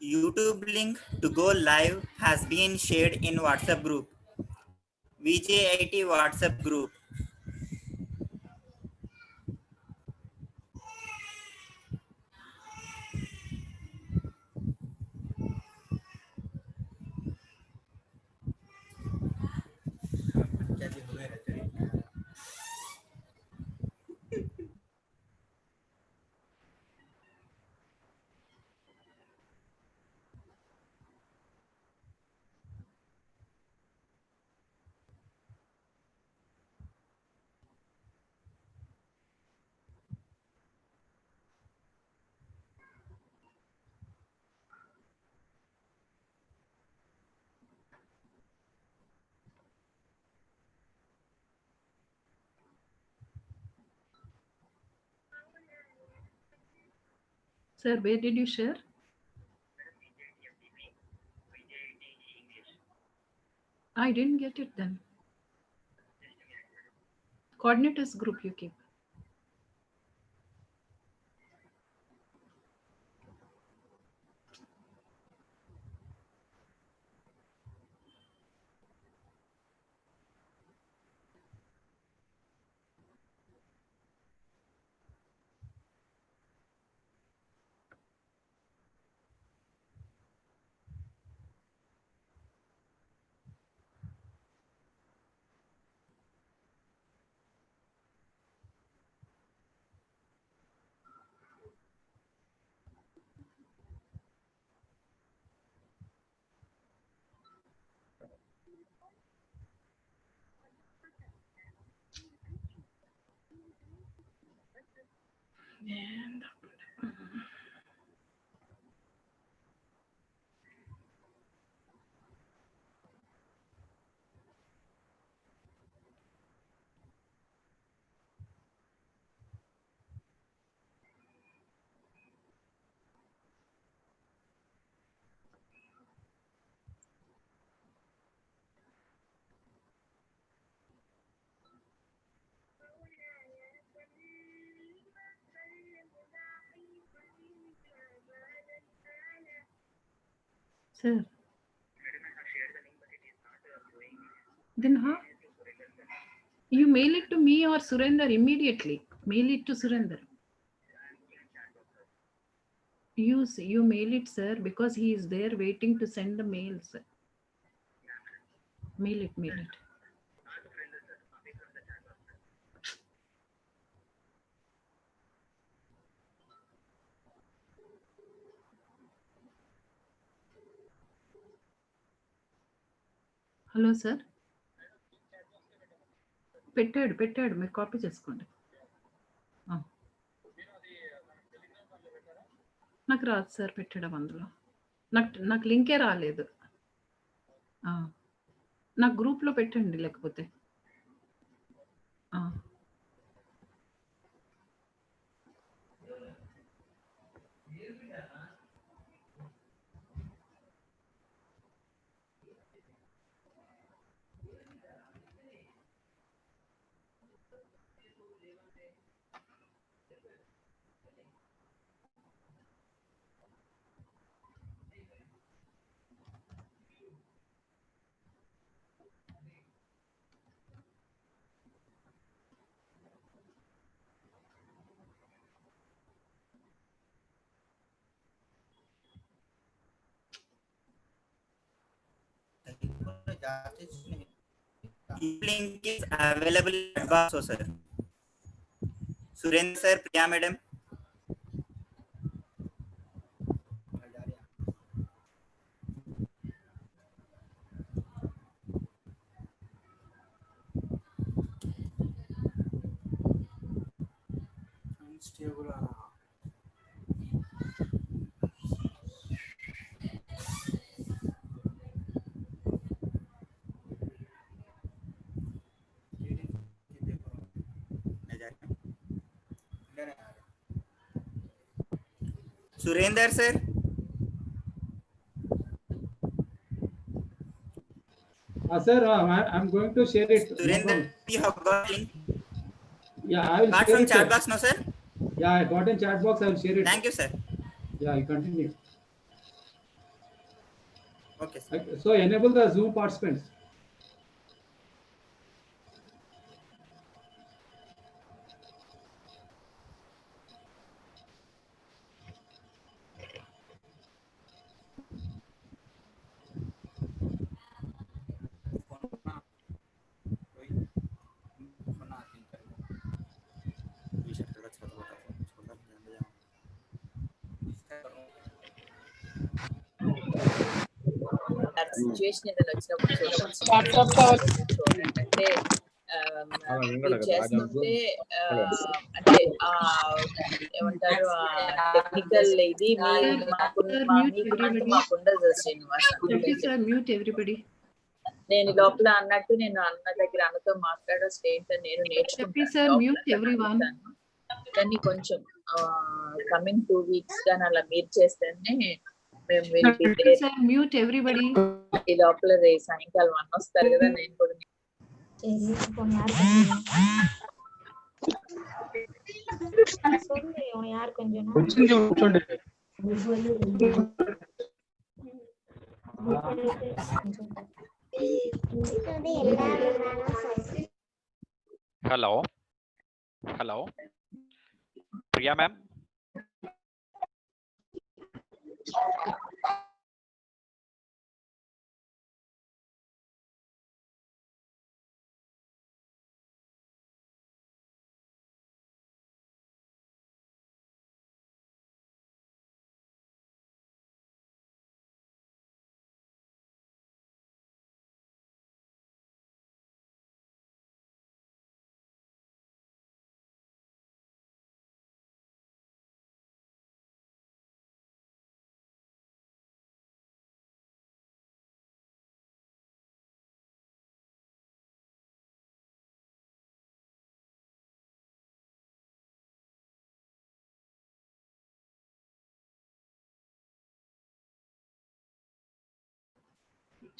YouTube link to go live has been shared in WhatsApp group. VJIT WhatsApp group. Sir, where did you share? I didn't get it then. Coordinators group you keep. And sir, then how? You mail it to me or Surender immediately. Mail it to Surender. You mail it, sir, because he is there waiting to send the mails. Mail it, mail it. Hello sir, పెట్టాడు మీరు copy చేసుకోండి. నాకు రాదు sir పెట్టడం అందులో. నాకు లింకే రాలేదు. నాకు గ్రూప్లో పెట్టండి లేకపోతే. Link is available in chat box, sir. Surendra sir, Priya madam. Surendra sir. Sir, I'm going to share it. Surendra, you have got link. Yeah, I will Apart share from it. Chat box, no sir? Yeah, I got in chat box. I will share it. Thank you, sir. Yeah, you continue. Okay, sir. So enable the Zoom participants. Situation ఏదైనా వచ్చినప్పుడు చూడండి చూడండి అంటే మీరు చేస్తుంటే అంటే ఏమంటారు technical ఇది మీకున్నట్టు మాకు ఉండదు శ్రీనివాస్. Mute everybody. నేను లోపల అన్నట్టు నేను అన్న దగ్గర అన్నతో మాట్లాడాల్సి ఏంటో నేను నేర్చుకుంటాను. Mute everyone. కానీ కొంచెం కమింగ్ 2 weeks గా అలా మీరు చేస్తేనే మేము Mute everybody. ఈ లోపల సాయంకాలం అన్న వస్తారు కదా నేను కూడా Hello. Hello. Priya ma'am.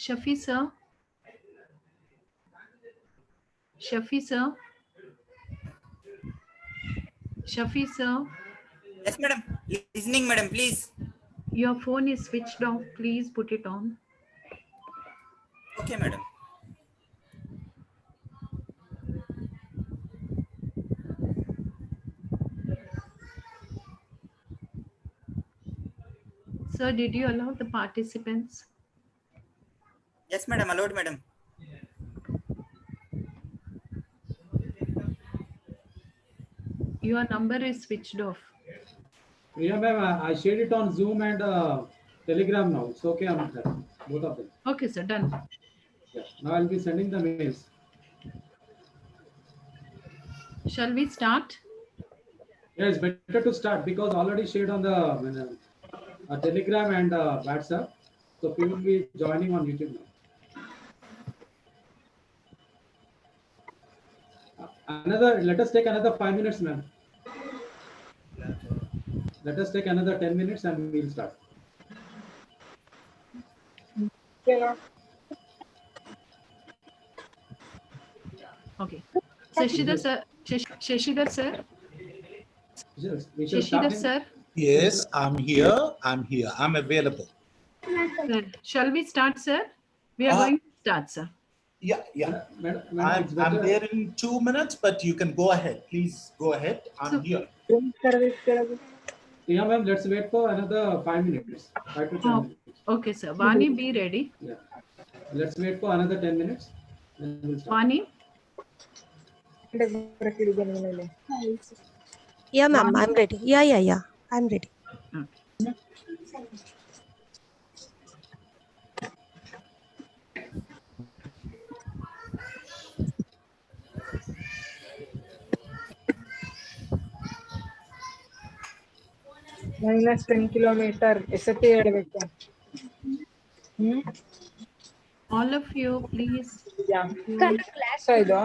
Shafi sir. Shafi sir. Shafi sir. Yes, madam. Listening, madam, please. Your phone is switched off. Please put it on. Okay, madam. Sir, did you allow the participants? Yes, madam. Allowed, madam. Your number is switched off. Yeah, ma'am, I shared it on Zoom and Telegram now. It's okay on that, both of them. Okay, sir, done. Yeah. Now I'll be sending the mails. Shall we start? Yeah, it's better to start because already shared on the Telegram and WhatsApp. So people will be joining on YouTube now. Let us take another 5 minutes, ma'am. Let us take another 10 minutes and we'll start. Okay. Shashidhar sir. Shashidhar sir. Shashidhar sir. Yes, I'm here. I'm available. Sir, shall we start, sir? We are going to start, sir. Yeah. Madam, I'm there in 2 minutes, but you can go ahead. Please go ahead. I'm here. Yeah, ma'am, let's wait for another 5 minutes. 5 to 10 minutes. Okay, sir. Vani, be ready. Yeah. Let's wait for another 10 minutes. Then we'll start. Vani. Yeah, ma'am, I'm ready. Yeah. I'm ready. Okay. -10 kilometer. All of you, please. Yeah. Class ಇದು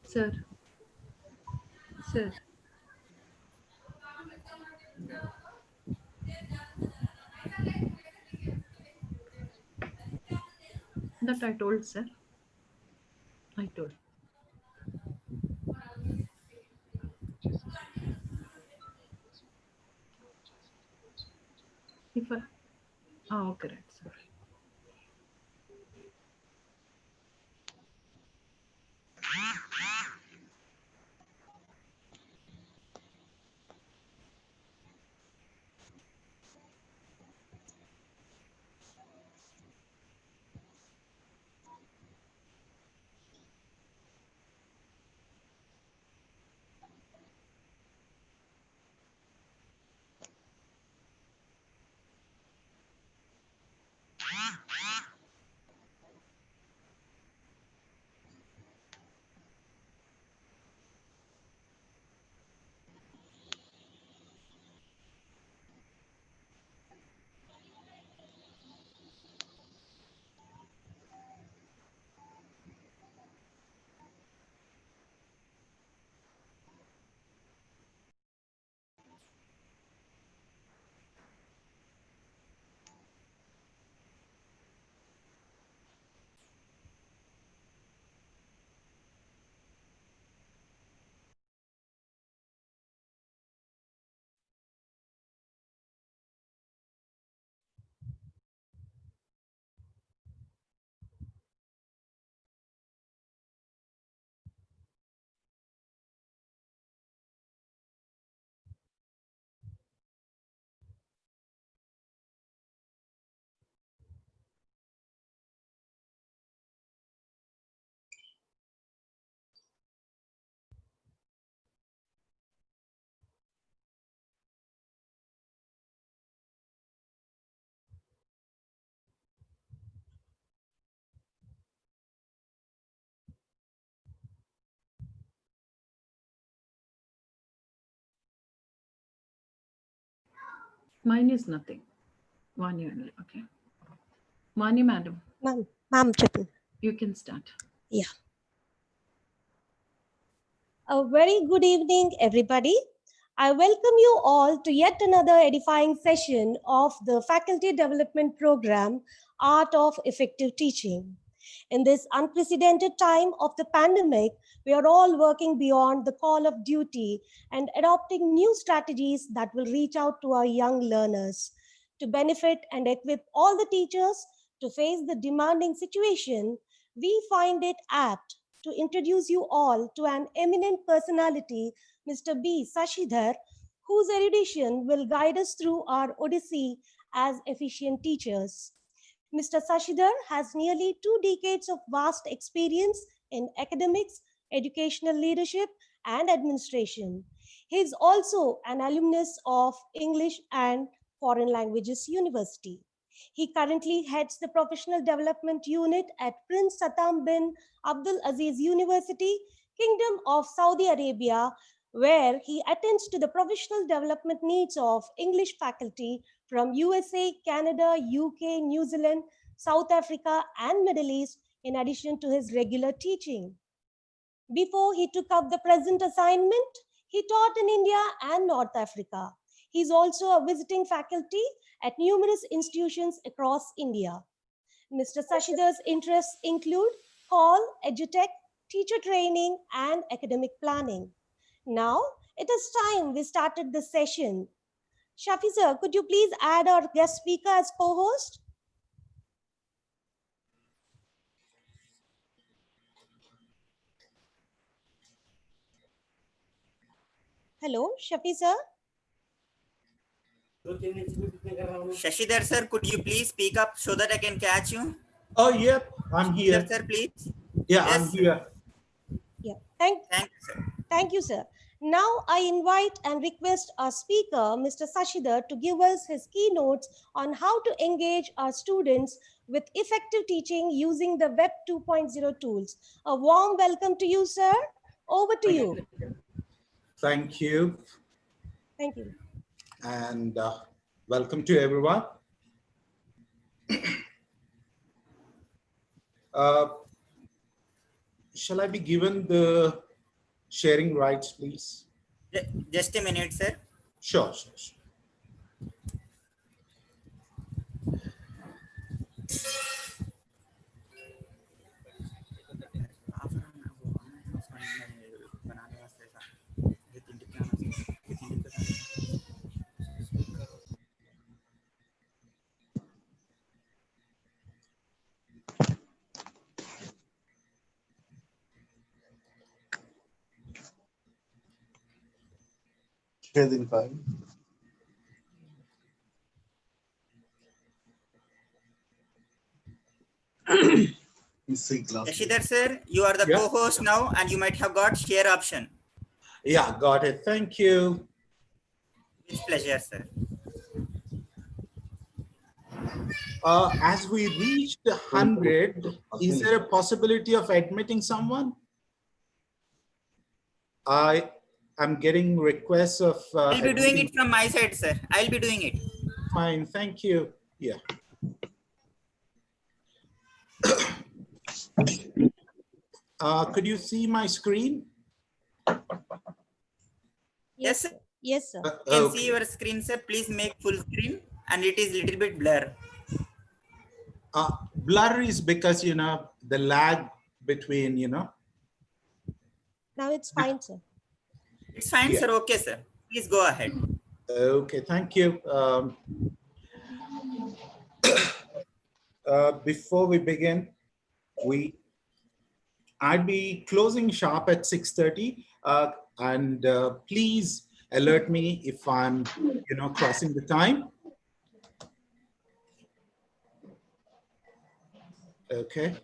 Sir. Sir. That I told, sir. I told. If I, oh, okay, right, sir. Mine is nothing. Vani only. Okay. Vani, madam, Ma'am, చెప్పండి. you can start. Yeah. A very good evening, everybody. I welcome you all to yet another edifying session of the Faculty Development Program, Art of Effective Teaching. In this unprecedented time of the pandemic, we are all working beyond the call of duty and adopting new strategies that will reach out to our young learners to benefit and equip all the teachers to face the demanding situation. We find it apt to introduce you all to an eminent personality, Mr. B. Sashidhar, whose erudition will guide us through our odyssey as efficient teachers. Mr. Sashidhar has nearly 2 decades of vast experience in academics, educational leadership, and administration. He is also an alumnus of English and Foreign Languages University. He currently heads the Professional Development Unit at Prince Satam bin Abdul Aziz University, Kingdom of Saudi Arabia, where he attends to the professional development needs of English faculty from USA, Canada, UK, New Zealand, South Africa, and Middle East, in addition to his regular teaching. Before he took up the present assignment, he taught in India and North Africa. He is also a visiting faculty at numerous institutions across India. Mr. Sashidhar's interests include call, edutech, teacher training, and academic planning. Now, it is time we started the session. Shafi sir, could you please add our guest speaker as co-host? Hello, Shafi sir. Shashidhar sir, could you please speak up so that I can catch you? Oh, yep, I'm here. Shashidhar sir, please. Yeah, Yes, I'm here. Yeah, thank you, sir. thank you, sir. Now I invite and request our speaker, Mr. Sashidhar, to give us his keynotes on how to engage our students with effective teaching using the Web 2.0 tools. A warm welcome to you, sir. Over to you. Thank you. Thank you. And welcome to everyone. shall I be given the sharing rights, please? Just a minute, sir. Sure, sure, sure. Sharing file. Yashidhar sir, you are the Yeah. co-host now, and you might have got share option. Yeah, got it. Thank you. With pleasure, sir. As we reached 100, is there a possibility of admitting someone? I am getting requests of. I'll be doing it from my side, sir. I'll be doing it. Fine, thank you. Yeah. Could you see my screen? Yes, sir. Yes, sir. You can Okay. see your screen, sir. Please make full screen, and it is little bit blur. Blur is because, the lag between, Now it's fine, sir. It's fine, Yeah. sir. Okay, sir. Please go ahead. Okay, thank you. Before we begin, I'd be closing sharp at 6:30, and please alert me if I'm, crossing the time. Okay.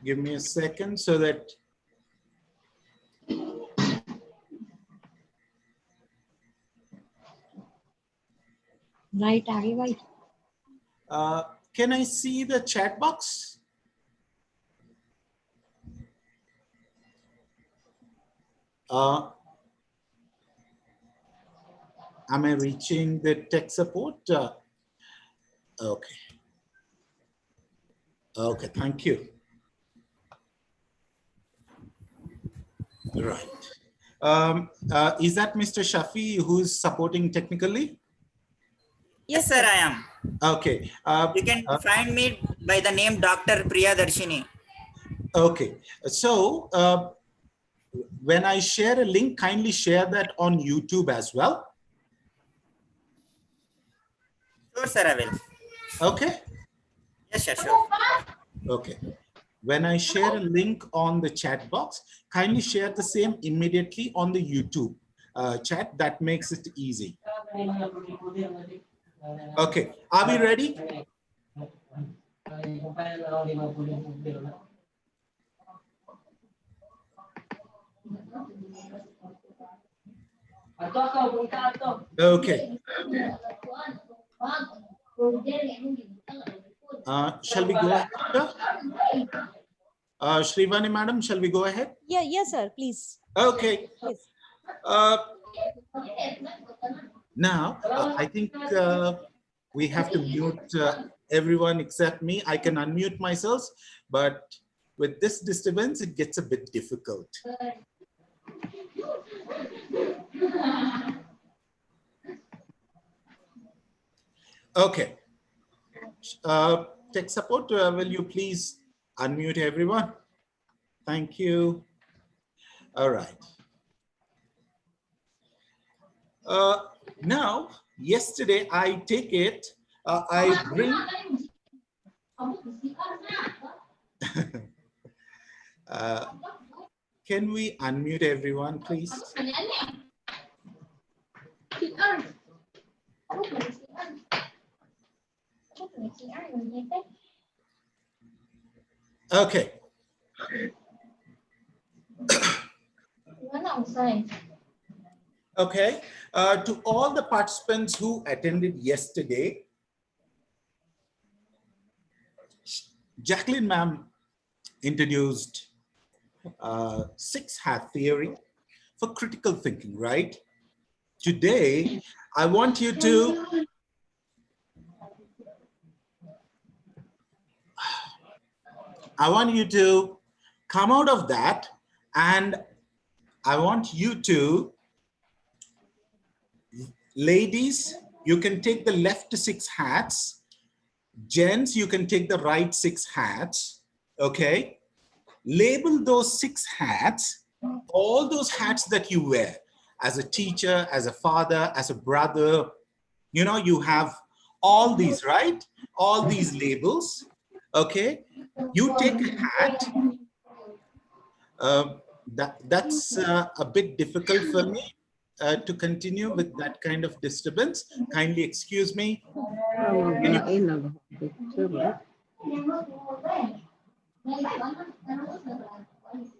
Give me a second so that. Right, right. Can I see the chat box? Am I reaching the tech support? Okay. Okay, thank you. Right. Is that Mr. Shafi who's supporting technically? Yes, sir. I am. Okay. You can find me by the name Dr. Priya Darshini. Okay. So when I share a link, kindly share that on YouTube as well. Sure, sir. I will. Okay. Yes, sir. Sure. Okay. When I share a link on the chat box, kindly share the same immediately on the YouTube chat. That makes it easy. Okay. Are we ready? Okay. Shall we go ahead? Shrivani madam, shall we go ahead? Yeah, yes, sir, please. Okay. Yes. Now, I think we have to mute everyone except me. I can unmute myself, but with this disturbance, it gets a bit difficult. Okay. Tech support, will you please unmute everyone? Thank you. All right. Now, yesterday, I take it, I bring... can we unmute everyone, please? Okay. Okay. To all the participants who attended yesterday, Jacqueline ma'am introduced 6 hat theory for critical thinking, right? Today, I want you to I want you to come out of that, and I want you to, ladies, you can take the left 6 hats. Gents, you can take the right 6 hats. Okay. Label those 6 hats, all those hats that you wear as a teacher, as a father, as a brother. You know, you have all these, right? All these labels. Okay. You take a hat. That's a bit difficult for me to continue with that kind of disturbance. Kindly excuse me.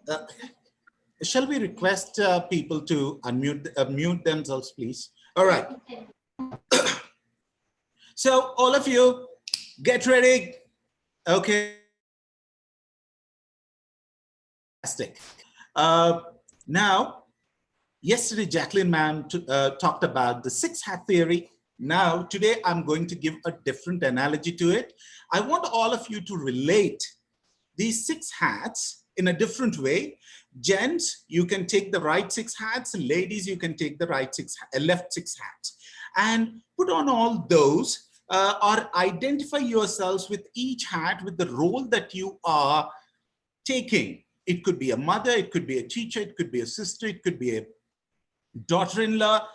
Uh, shall we request people to mute themselves, please? All right. So all of you, get ready. Okay. Fantastic. Now, yesterday, Jacqueline ma'am talked about the 6 hat theory. Now, today, I'm going to give a different analogy to it. I want all of you to relate these 6 hats in a different way. Gents, you can take the right 6 hats. Ladies, you can take the left 6 hats. And put on all those or identify yourselves with each hat with the role that you are taking. It could be a mother, it could be a teacher, it could be a sister, it could be a daughter-in-law.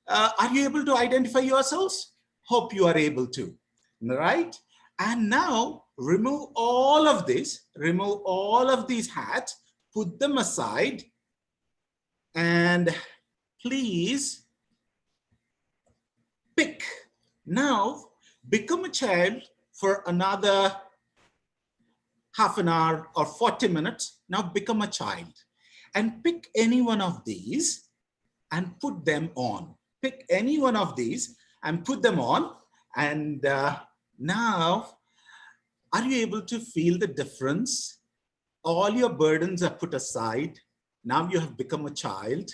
Are you able to identify yourselves? Hope you are able to, right? And now remove all of this, remove all of these hats, put them aside, and please pick. Now become a child for another half an hour or 40 minutes. Now become a child and pick any one of these and put them on. Pick any one of these and put them on. And now, are you able to feel the difference? All your burdens are put aside. Now you have become a child,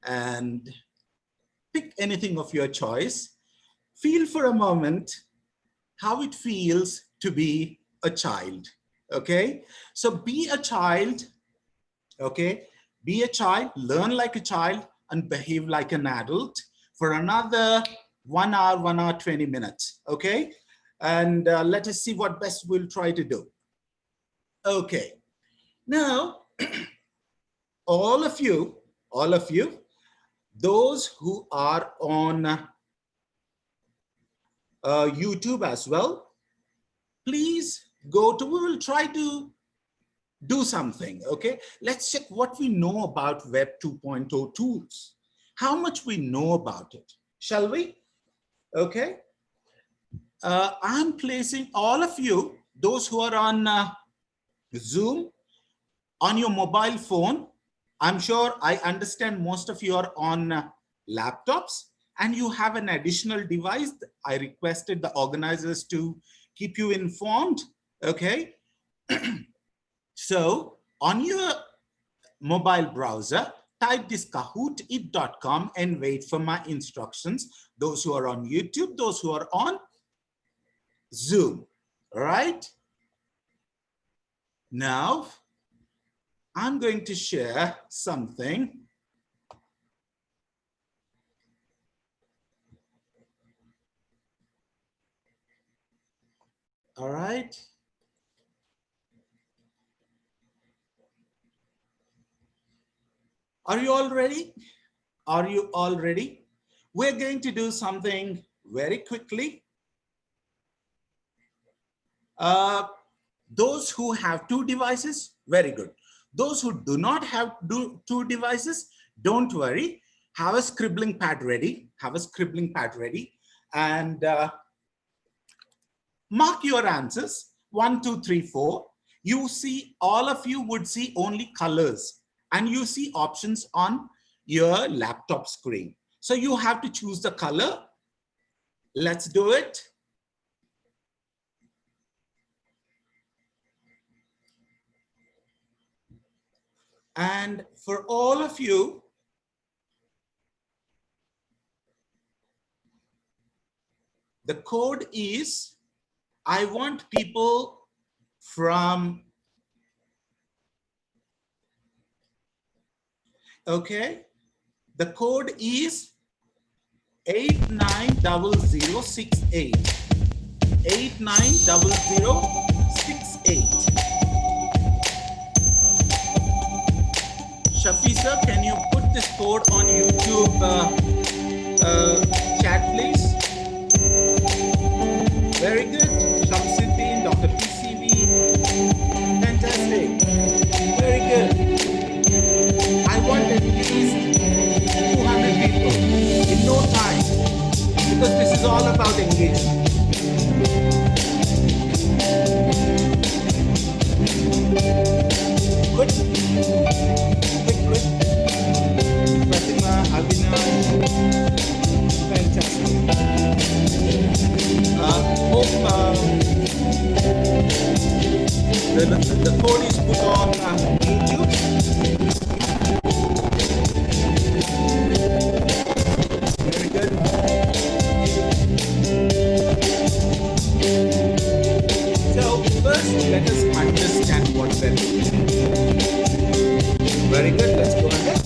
and pick anything of your choice. Feel for a moment how it feels to be a child. Okay, so be a child. Okay, be a child, learn like a child, and behave like an adult for another 1 hour, 1 hour, 20 minutes. Okay, and let us see what best we'll try to do. Okay, now all of you, those who are on YouTube as well, please go to, we will try to do something. Okay, let's check what we know about Web 2.0 tools, how much we know about it, shall we? Okay, I'm placing all of you, those who are on Zoom, on your mobile phone. I'm sure I understand most of you are on laptops and you have an additional device. I requested the organizers to keep you informed. Okay. So on your mobile browser, type this kahootit.com and wait for my instructions. Those who are on YouTube, those who are on Zoom. All right. Now, I'm going to share something. All right. Are you all ready? Are you all ready? We're going to do something very quickly. Those who have 2 devices, very good. Those who do not have 2 devices, don't worry. Have a scribbling pad ready. Have a scribbling pad ready. And mark your answers. 1, 2, 3, 4. You see, all of you would see only colors. And you see options on your laptop screen. So you have to choose the color. Let's do it. And for all of you, the code is, I want people from Okay. The code is 890068. 890068. Shafi sir, can you put this code on YouTube chat, please? Very good. Shamsuddin, Dr. PCV. Fantastic. Very good. I want at least 200 people in no time, because this is all about engagement. Good. Good. Pratima, Avinash. Fantastic. Hope the code is put on YouTube. Very good. So first, let us understand what we're doing. Very good. Let's go ahead.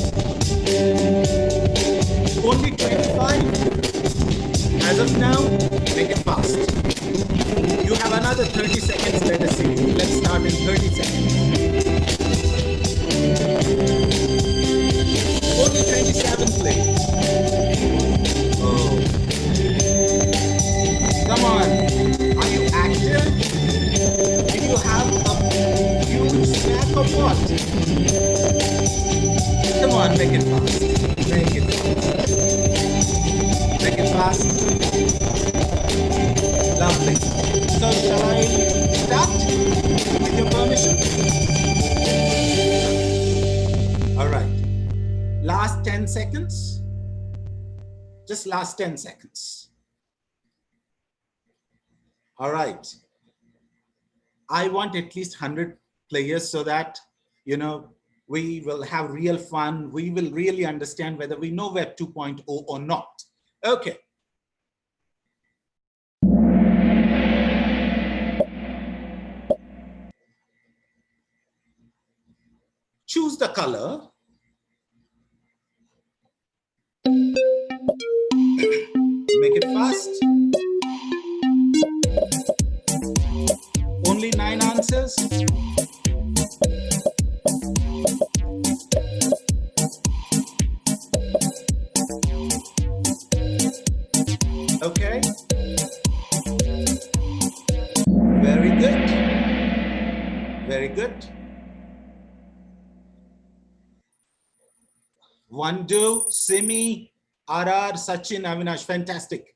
Only 25. As of now, make it fast. You have another 30 seconds. Let us see. Let's start in 30 seconds. Only 27 plays. Oh. Come on. Are you active? Did you have a huge snack or what? Come on, make it fast. Make it fast. Make it fast. Lovely. So shall I start with your permission? All right. Last 10 seconds. Just last 10 seconds. All right. I want at least 100 players so that, you know, we will have real fun. We will really understand whether we know Web 2.0 or not. Okay. Choose the color. Make it fast. Only 9 answers. Okay. Very good. Very good. Vandu, Simi, RR, Sachin, Avinash, fantastic.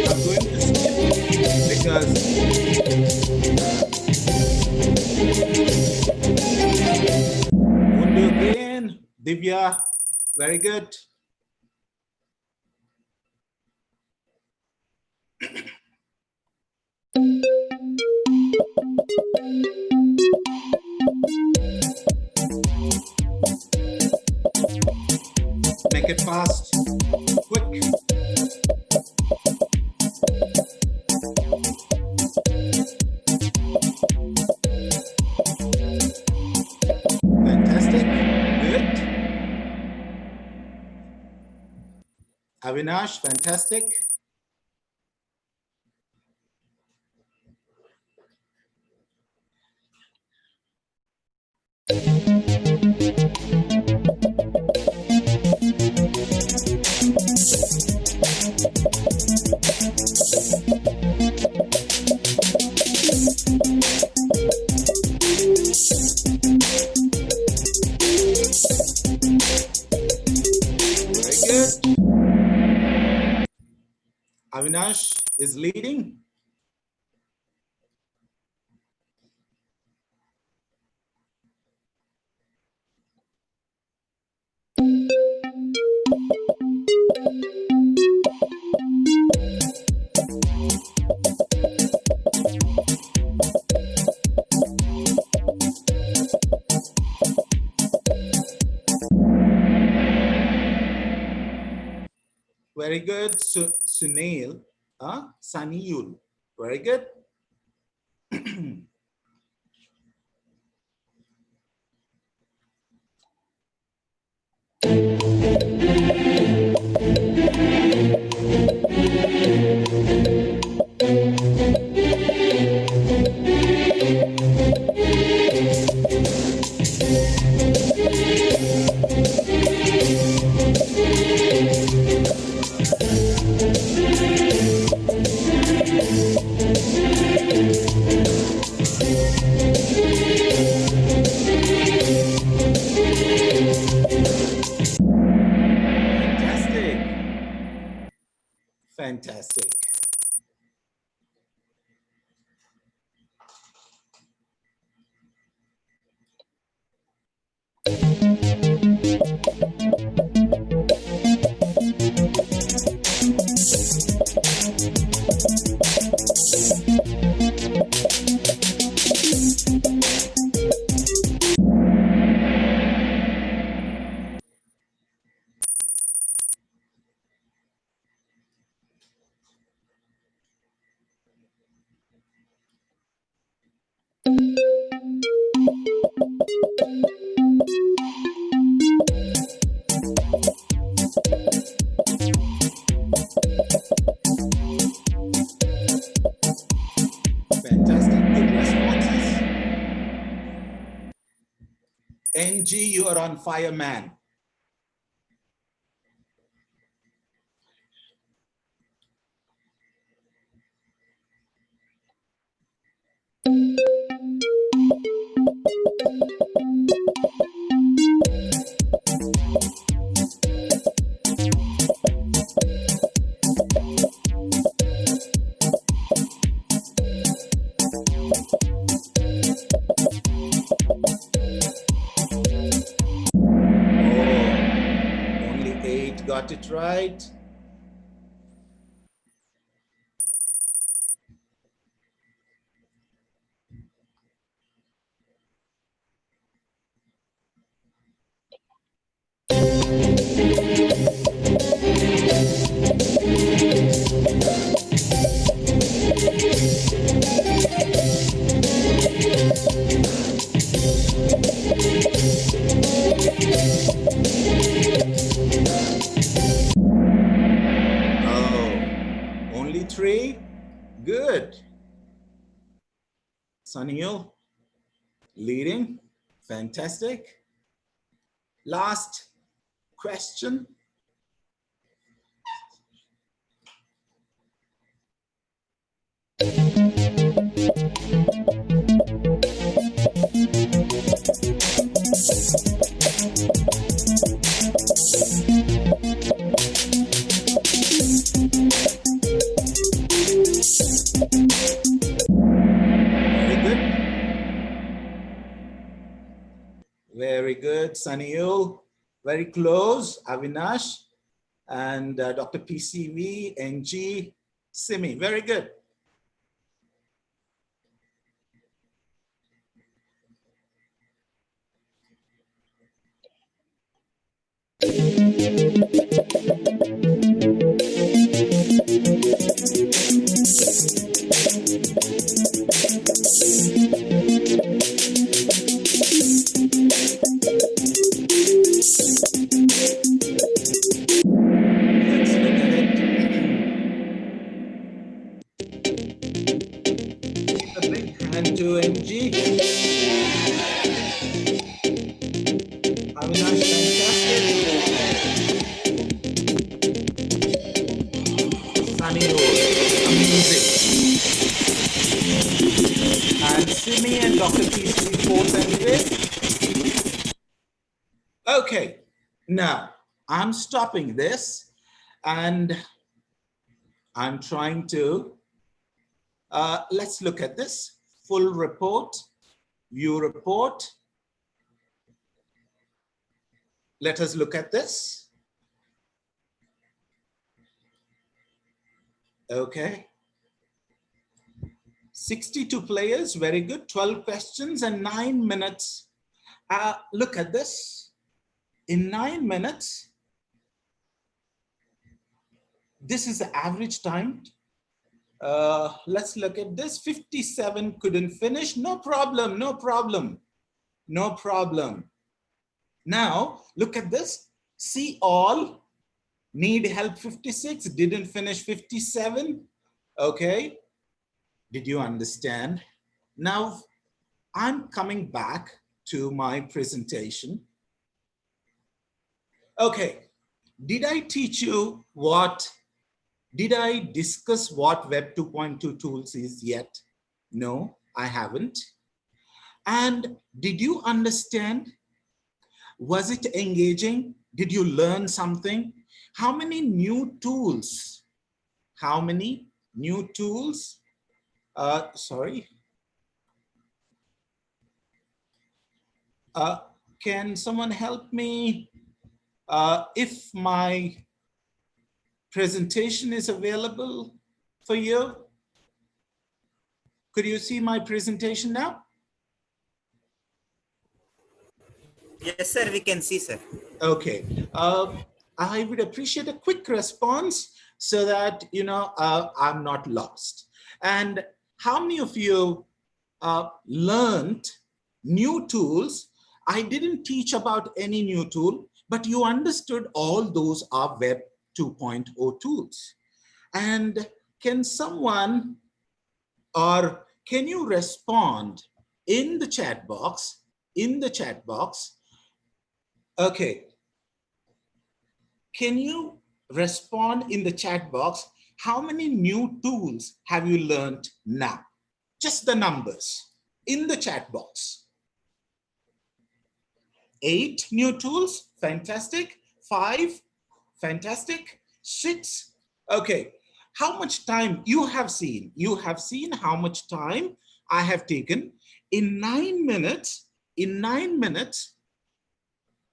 I'm going to skip because Mundu again, Divya, very good. Make it fast, quick. Fantastic, good. Avinash, fantastic. Avinash is leading. Very good. Sunil. Saniul. Very good. Fantastic. Fantastic, good responses. NG, you are on fire, man. Only 8 got it right. Only 3? Good. Sunil, leading. Fantastic. Last question. Very good, Saniul. Very close, Avinash. And Dr. PCV, NG, Simi. Very good. And to NG. Avinash, fantastic. Sunny amazing. And Simi and Dr. PC, 4th and 5th. Okay, now I'm stopping this and I'm trying to, let's look at this. Full report, view report. Let us look at this. Okay. 62 players, very good. 12 questions and 9 minutes. Look at this. In 9 minutes, This is the average time. Let's look at this. 57 couldn't finish. No problem, no problem, no problem. Now, look at this. See all, need help 56, didn't finish 57. Okay, did you understand? Now, I'm coming back to my presentation. Okay, did I teach you what, did I discuss what Web 2.2 tools is yet? No, I haven't. And did you understand? Was it engaging? Did you learn something? How many new tools? How many new tools? Sorry. Can someone help me? If my presentation is available for you, could you see my presentation now? Yes, sir, we can see, sir. Okay. I would appreciate a quick response so that, you know, I'm not lost. And how many of you learned new tools? I didn't teach about any new tool, but you understood all those are Web 2.0 tools. And can someone, or can you respond in the chat box, Okay. Can you respond in the chat box? How many new tools have you learned now? Just the numbers in the chat box. 8 new tools, fantastic. 5, fantastic. 6, okay. How much time you have seen? You have seen how much time I have taken. In 9 minutes,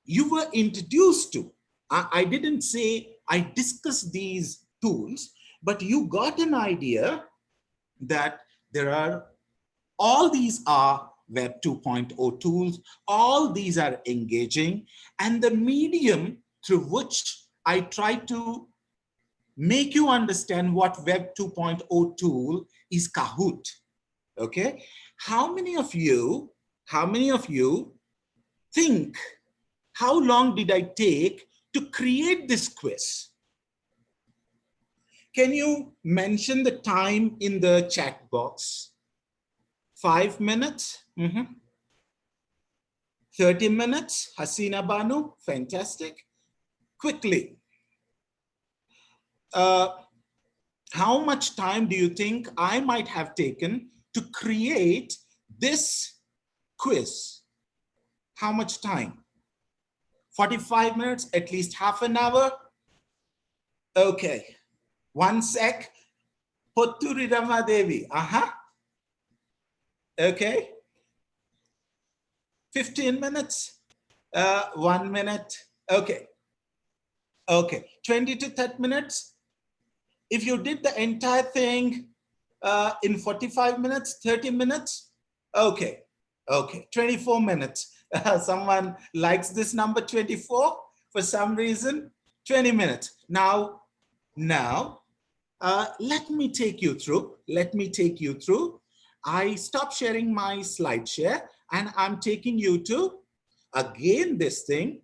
you were introduced to. I didn't say I discussed these tools, but you got an idea that there are, all these are Web 2.0 tools, all these are engaging, and the medium through which I try to make you understand what Web 2.0 tool is Kahoot. Okay, how many of you think, how long did I take to create this quiz? Can you mention the time in the chat box? 5 minutes? 30 minutes? Hasina Banu, fantastic. Quickly. How much time do you think I might have taken to create this quiz? How much time? 45 minutes, at least half an hour? Okay, 1 sec. Potturi Ramadevi, okay. 15 minutes, 1 minute, okay. Okay, 20 to 30 minutes. If you did the entire thing in 45 minutes, 30 minutes, okay, okay, 24 minutes. Someone likes this number 24 for some reason, 20 minutes. Now, let me take you through. I stop sharing my slide share and I'm taking you to, again, this thing,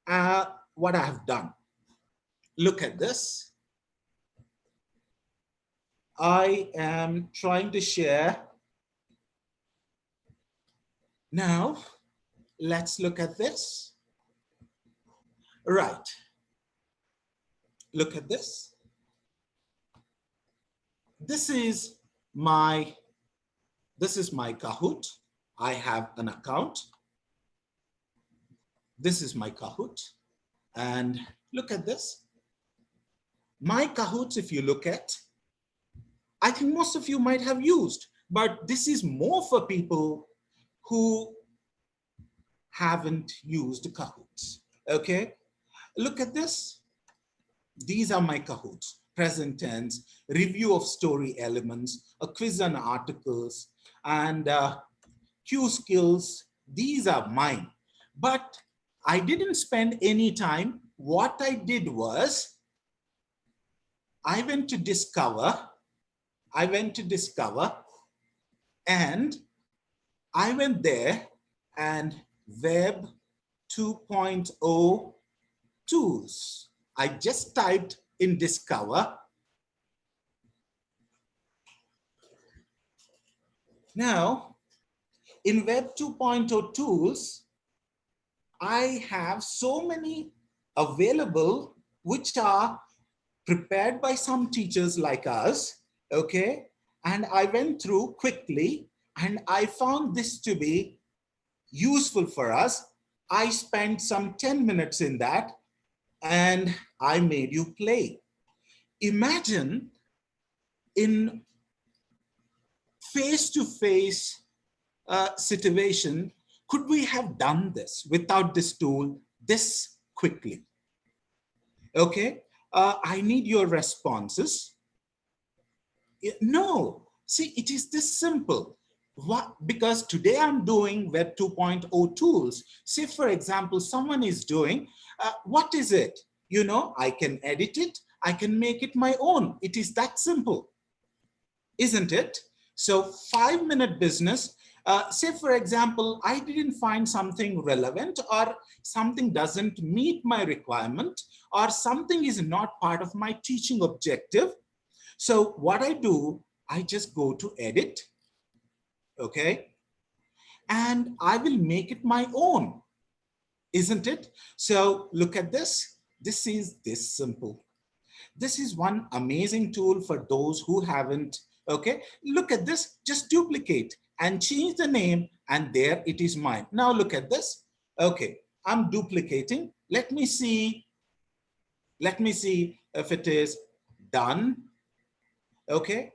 what I have done. Look at this. I am trying to share. Now, let's look at this. Right. Look at this. This is my Kahoot. I have an account. This is my Kahoot. And look at this. My Kahoots, if you look at, I think most of you might have used, but this is more for people who haven't used Kahoots. Okay, look at this. These are my Kahoots. Present tense, review of story elements, a quiz on articles, and Q skills. These are mine. But I didn't spend any time. What I did was, I went to Discover. And I went there and Web 2.0 tools. I just typed in Discover. Now, in Web 2.0 tools, I have so many available which are prepared by some teachers like us, okay? And I went through quickly and I found this to be useful for us. I spent some 10 minutes in that and I made you play. Imagine in face-to-face situation, could we have done this without this tool this quickly? Okay, I need your responses. No, see, it is this simple. What? Because today I'm doing Web 2.0 tools. Say, for example, someone is doing, what is it? You know, I can edit it. I can make it my own. It is that simple, isn't it? So 5-minute business. Say, for example, I didn't find something relevant or something doesn't meet my requirement or something is not part of my teaching objective. So what I do, I just go to edit, okay? And I will make it my own, isn't it? So look at this. This is this simple. This is one amazing tool for those who haven't, okay? Look at this, just duplicate and change the name and there it is mine. Now look at this. Okay, I'm duplicating. Let me see if it is done. Okay.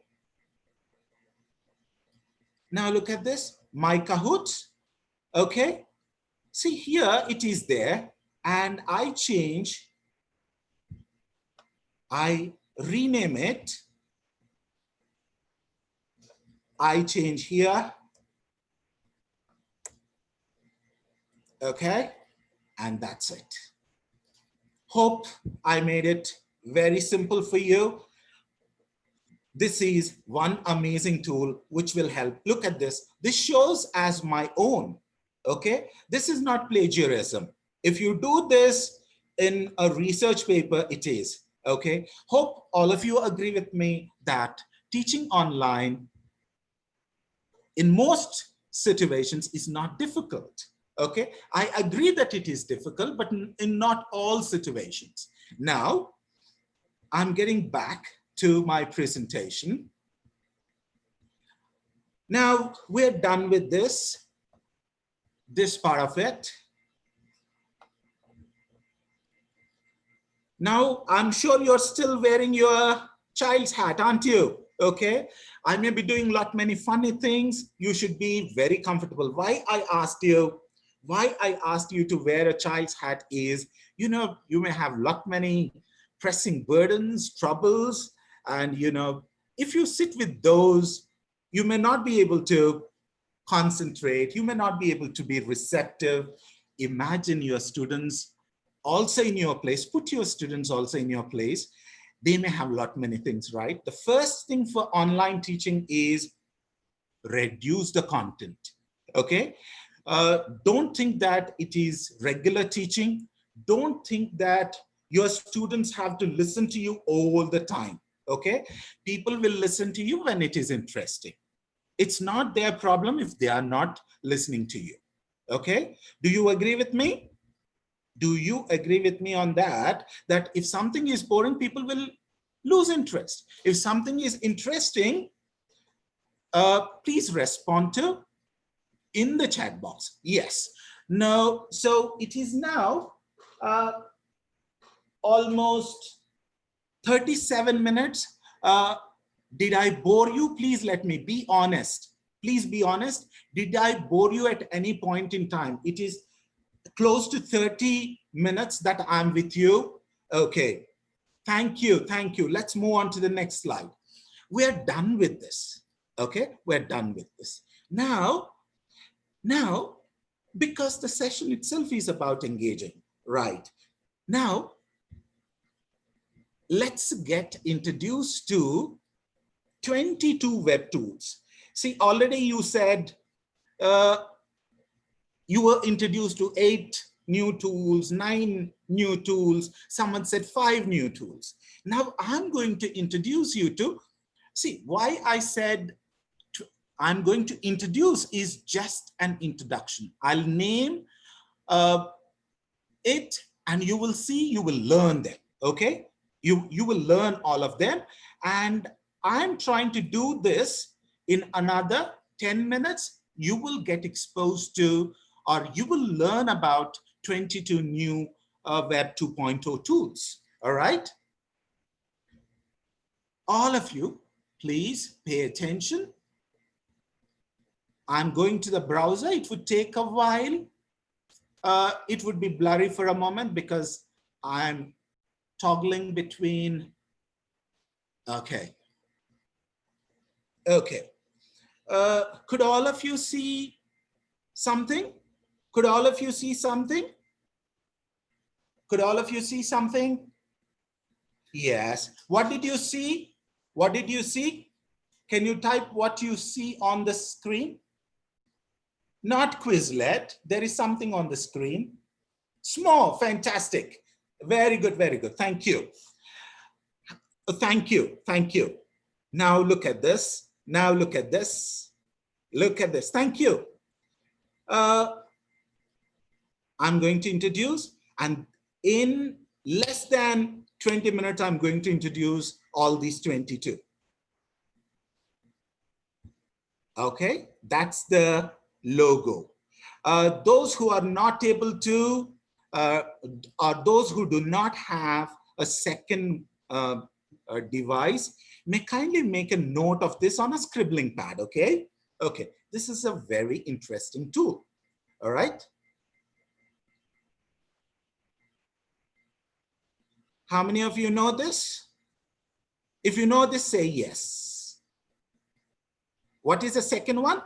Now look at this, my Kahoot. Okay. See here, it is there and I rename it. I change here. Okay. And that's it. Hope I made it very simple for you. This is one amazing tool which will help. Look at this. This shows as my own. Okay. This is not plagiarism. If you do this in a research paper, it is. Okay. Hope all of you agree with me that teaching online in most situations is not difficult. Okay. I agree that it is difficult, but in not all situations. Now, I'm getting back to my presentation. Now we're done with this part of it. Now I'm sure you're still wearing your child's hat, aren't you? Okay, I may be doing many funny things. You should be very comfortable. Why I asked you to wear a child's hat is, you know, you may have many pressing burdens, troubles, and you know, if you sit with those, you may not be able to concentrate, you may not be able to be receptive. Imagine your students also in your place, put your students also in your place. They may have many things, right? The first thing for online teaching is reduce the content, okay? Don't think that it is regular teaching. Don't think that your students have to listen to you all the time, okay? People will listen to you when it is interesting. It's not their problem if they are not listening to you, okay? Do you agree with me? Do you agree with me on that? That if something is boring, people will lose interest. If something is interesting, please respond to in the chat box. Yes. No. So it is now almost 37 minutes. Did I bore you? Please let me be honest. Please be honest. Did I bore you at any point in time? It is close to 30 minutes that I'm with you. Okay. Thank you. Thank you. Let's move on to the next slide. We're done with this. Okay. We're done with this. Now, because the session itself is about engaging, right? Now, let's get introduced to 22 web tools. See, already you said you were introduced to 8 new tools, 9 new tools. Someone said 5 new tools. Now I'm going to introduce you to, see, why I said I'm going to introduce is just an introduction. I'll name it and you will see, you will learn them, okay? You will learn all of them. And I'm trying to do this in another 10 minutes. You will get exposed to, or you will learn about 22 new Web 2.0 tools, all right? All of you, please pay attention. I'm going to the browser. It would take a while. It would be blurry for a moment because I'm toggling between, okay. Okay. Could all of you see something? Could all of you see something? Could all of you see something? Yes. What did you see? What did you see? Can you type what you see on the screen? Not Quizlet. There is something on the screen. Small, fantastic. Very good, very good. Thank you. Thank you, thank you. Now look at this. Now look at this. Look at this. Thank you. I'm going to introduce, and in less than 20 minutes, I'm going to introduce all these 22. Okay, that's the logo. Those who are not able to, or those who do not have a second device, may kindly make a note of this on a scribbling pad, okay? Okay, this is a very interesting tool, all right? How many of you know this? If you know this, say yes. What is the second one?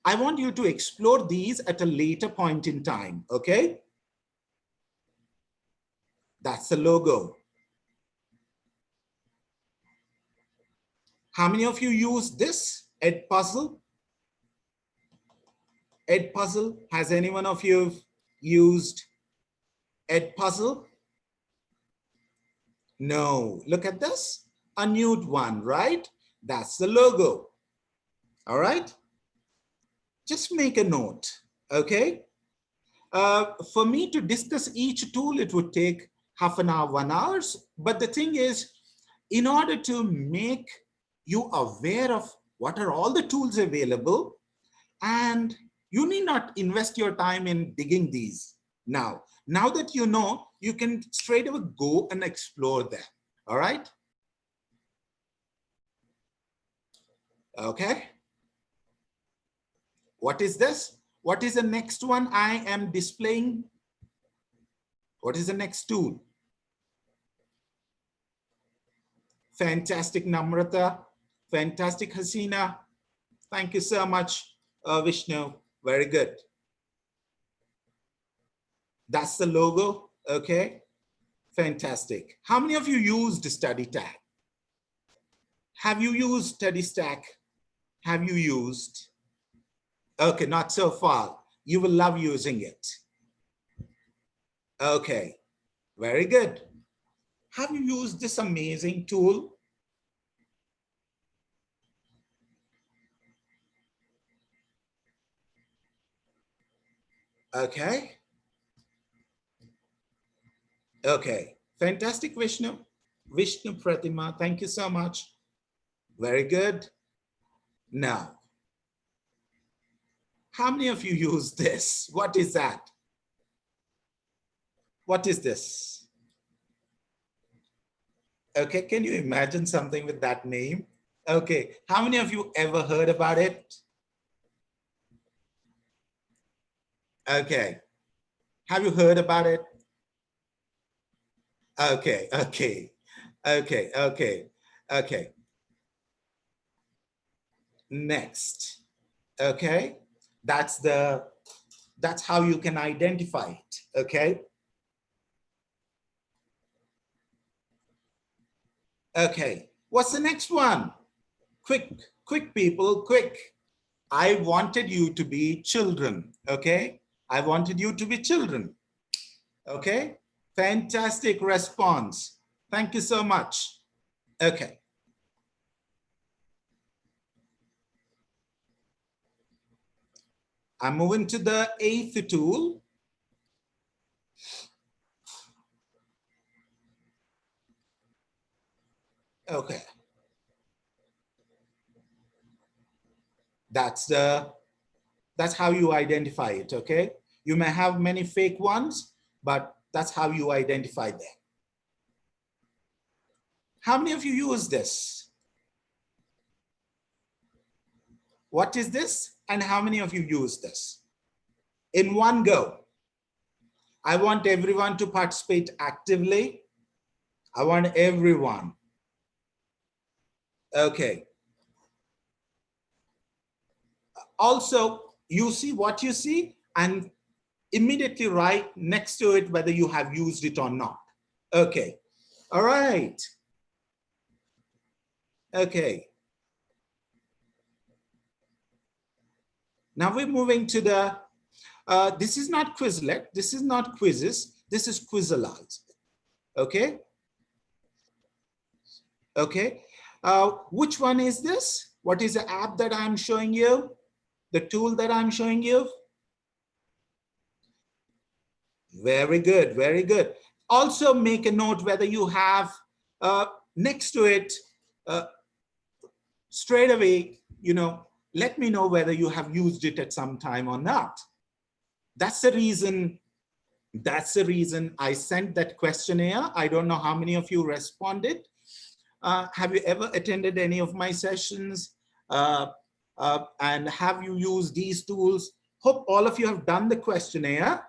I want you to explore these at a later point in time, okay? That's the logo. How many of you use this, Edpuzzle? Edpuzzle, has any one of you used Edpuzzle? No, look at this, a nude one, right? That's the logo, all right? Just make a note, okay? For me to discuss each tool, it would take half an hour, 1 hour. But the thing is, in order to make you aware of what are all the tools available, and you need not invest your time in digging these now. Now that you know, you can straight away go and explore them, all right? Okay. What is this? What is the next one I am displaying? What is the next tool? Fantastic, Namrata. Fantastic, Hasina. Thank you so much, Vishnu. Very good. That's the logo, okay? Fantastic. How many of you used StudyTag? Have you used StudyStack? Have you used? Okay, not so far. You will love using it. Okay, very good. Have you used this amazing tool? Okay. Okay, fantastic, Vishnu. Vishnu Pratima, thank you so much. Very good. Now, how many of you use this? What is that? What is this? Okay, can you imagine something with that name? Okay, how many of you ever heard about it? Okay, have you heard about it? Okay, okay, okay, okay, okay. Next, okay, that's how you can identify it, okay? Okay, what's the next one? Quick, quick people, quick. I wanted you to be children, okay? I wanted you to be children, okay? Fantastic response. Thank you so much. Okay. I'm moving to the 8th tool. Okay. That's how you identify it, okay? You may have many fake ones, but that's how you identify them. How many of you use this? What is this? And how many of you use this? In one go. I want everyone to participate actively. I want everyone. Okay. Also, you see what you see and immediately write next to it whether you have used it or not. Okay. All right. Okay. Now we're moving to the, this is not Quizlet, this is not quizzes, this is Quizalize. Okay. Okay. Which one is this? What is the app that I'm showing you? The tool that I'm showing you? Very good, very good. Also make a note whether you have next to it straight away, you know, let me know whether you have used it at some time or not. That's the reason I sent that questionnaire. I don't know how many of you responded. Have you ever attended any of my sessions? And have you used these tools? Hope all of you have done the questionnaire.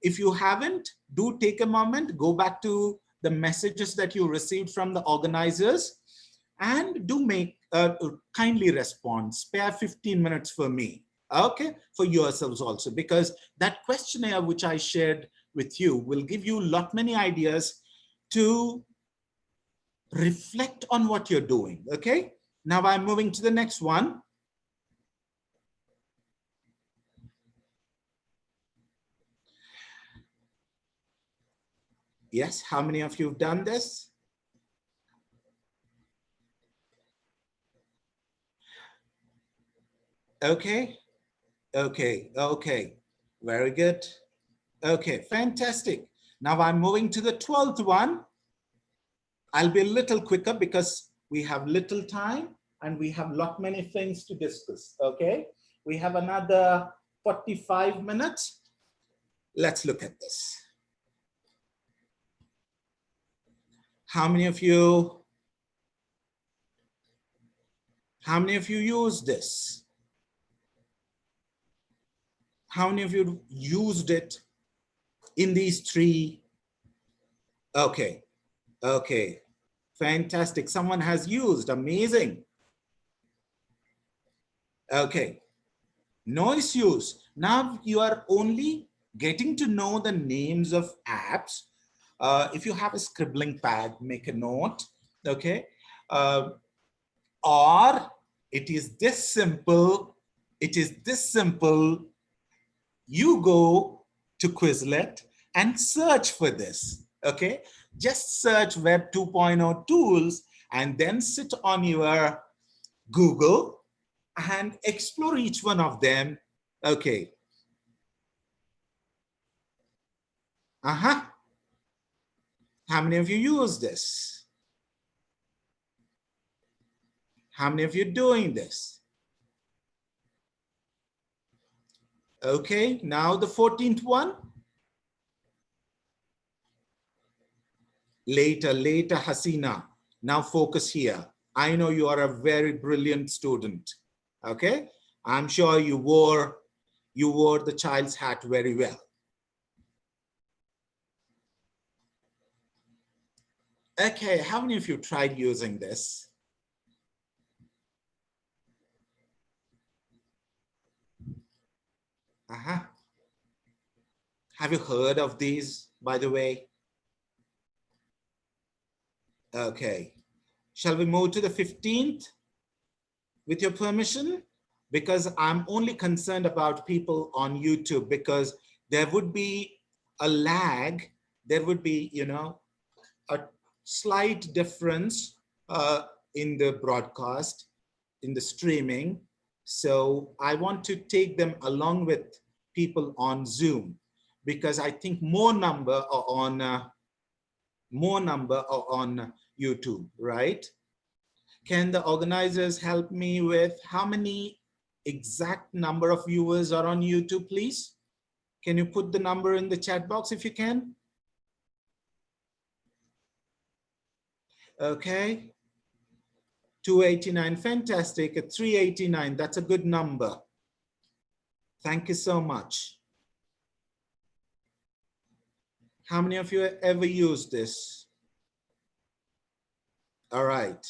If you haven't, do take a moment, go back to the messages that you received from the organizers and do make kindly respond, spare 15 minutes for me, okay, for yourselves also, because that questionnaire which I shared with you will give you many ideas to reflect on what you're doing, okay? Now I'm moving to the next one. Yes, how many of you have done this? Okay, okay, okay, very good. Okay, fantastic. Now I'm moving to the 12th one. I'll be a little quicker because we have little time and we have many things to discuss, okay? We have another 45 minutes. Let's look at this. How many of you use this? How many of you used it in these three? Okay, okay, fantastic. Someone has used, amazing. Okay, no issues. Now you are only getting to know the names of apps. If you have a scribbling pad, make a note, okay? Or it is this simple, you go to Quizlet and search for this, okay? Just search Web 2.0 tools and then sit on your Google and explore each one of them, okay? How many of you use this? How many of you doing this? Okay, now the 14th one. Later, Hasina. Now focus here. I know you are a very brilliant student. Okay, I'm sure you wore the child's hat very well. Okay, how many of you tried using this? Have you heard of these, by the way? Okay, Shall we move to the 15th with your permission? Because I'm only concerned about people on YouTube, because there would be a lag. There would be, you know, a slight difference in the broadcast, in the streaming. So I want to take them along with people on Zoom, because I think more number are on YouTube, right? Can the organizers help me with how many exact number of viewers are on YouTube, please? Can you put the number in the chat box if you can? Okay. 289, fantastic. 389, that's a good number. Thank you so much. How many of you have ever used this? All right.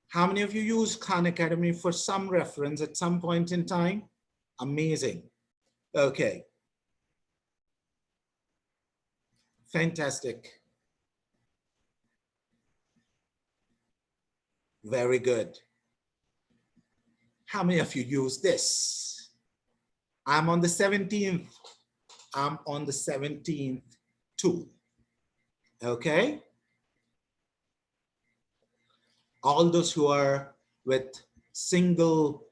How many of you use Khan Academy for some reference at some point in time? Amazing. Okay. Fantastic. Very good. How many of you use this? I'm on the 17th. I'm on the 17th too. Okay. All those who are with single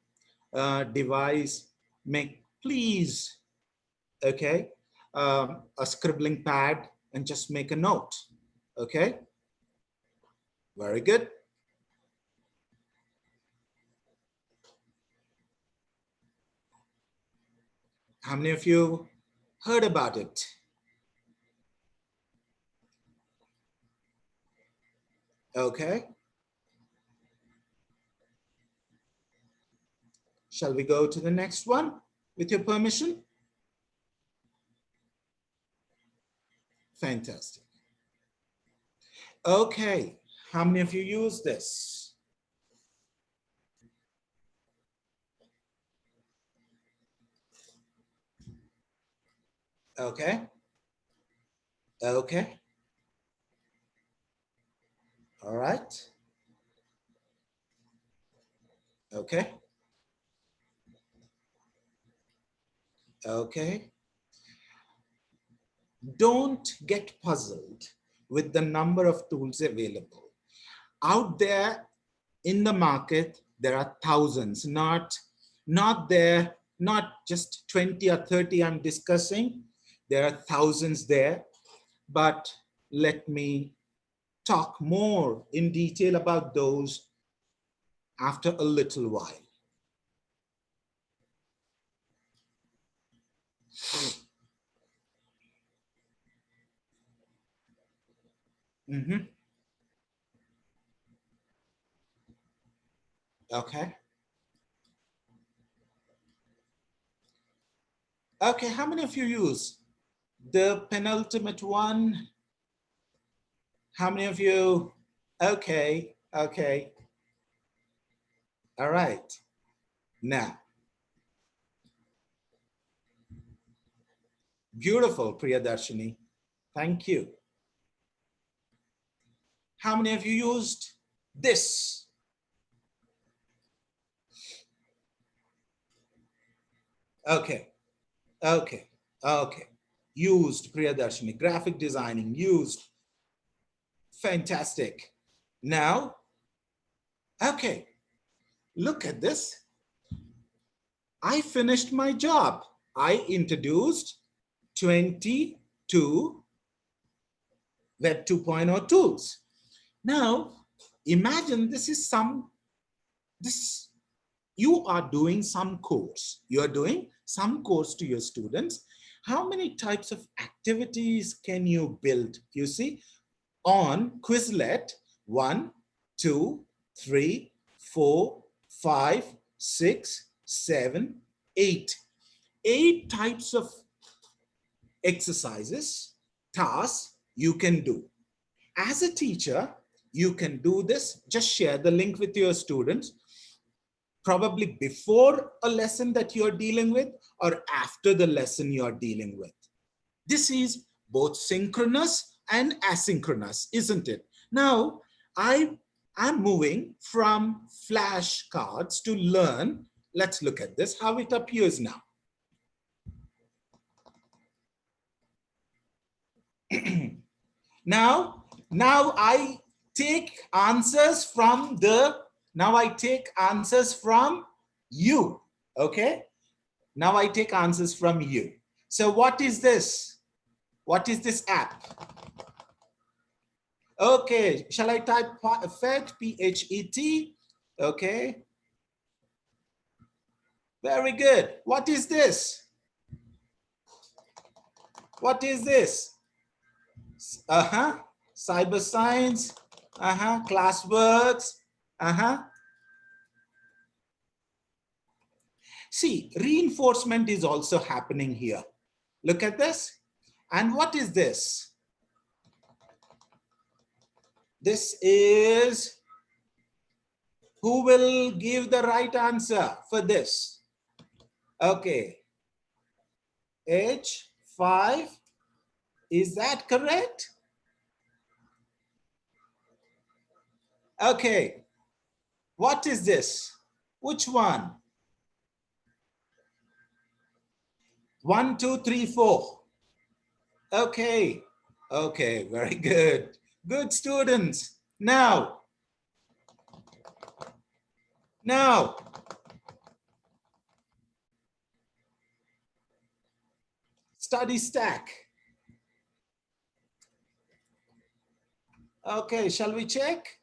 device, please, okay, a scribbling pad and just make a note. Okay. Very good. How many of you heard about it? Okay. Shall we go to the next one with your permission? Fantastic. Okay. How many of you use this? Okay. Okay. All right. Okay. Okay. Don't get puzzled with the number of tools available. Out there in the market, there are thousands, not just 20 or 30 I'm discussing. There are thousands there, but let me talk more in detail about those after a little while. Okay. Okay, how many of you use the penultimate one? How many of you? Okay, okay. All right. Now, beautiful, Priyadarshini. Thank you. How many of you used this? Okay, okay, okay. Used, Priyadarshini, graphic designing, used. Fantastic. Now, okay, look at this. I finished my job. I introduced 22 Web 2.0 tools. Now, imagine you are doing some course. You are doing some course to your students. How many types of activities can you build? You see, on Quizlet, 1, 2, 3, 4, 5, 6, 7, 8. 8 types of exercises, tasks you can do. As a teacher, you can do this. Just share the link with your students, probably before a lesson that you're dealing with or after the lesson you're dealing with. This is both synchronous and asynchronous, isn't it? Now, I'm moving from flashcards to learn. Let's look at this, how it appears now. Now I take answers from you, okay? Now I take answers from you. So what is this? What is this app? Okay, shall I type PHET, P-H-E-T? Okay. Very good. What is this? What is this? Cyber science, classworks, See, reinforcement is also happening here. Look at this. And what is this? This is, who will give the right answer for this? Okay. H5, is that correct? Okay. What is this? Which one? 1, 2, 3, 4. Okay. Okay, very good. Good students. Now, study stack. Okay, shall we check?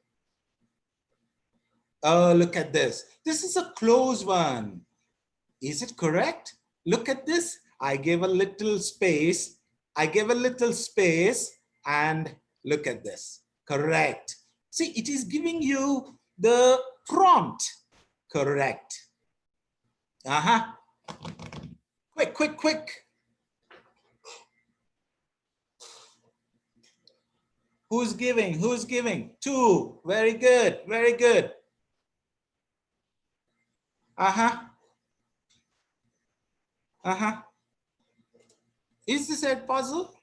Oh, look at this. This is a close one. Is it correct? Look at this. I gave a little space. And look at this. Correct. See, it is giving you the prompt. Correct. Quick. Who's giving? 2. Very good. Is this a puzzle?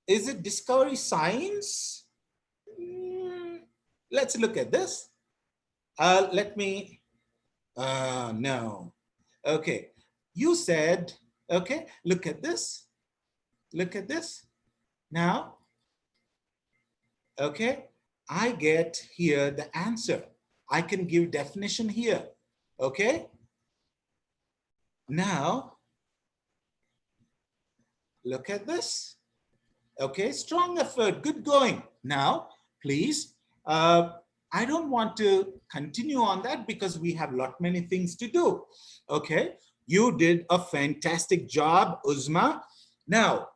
Is it discovery science? Let's look at this. No. Okay. You said, okay, look at this. Now, okay, I get here the answer. I can give definition here. Okay. Now, look at this. Okay, strong effort, good going. Now, please, I don't want to continue on that because we have many things to do. Okay, you did a fantastic job, Uzma. Now,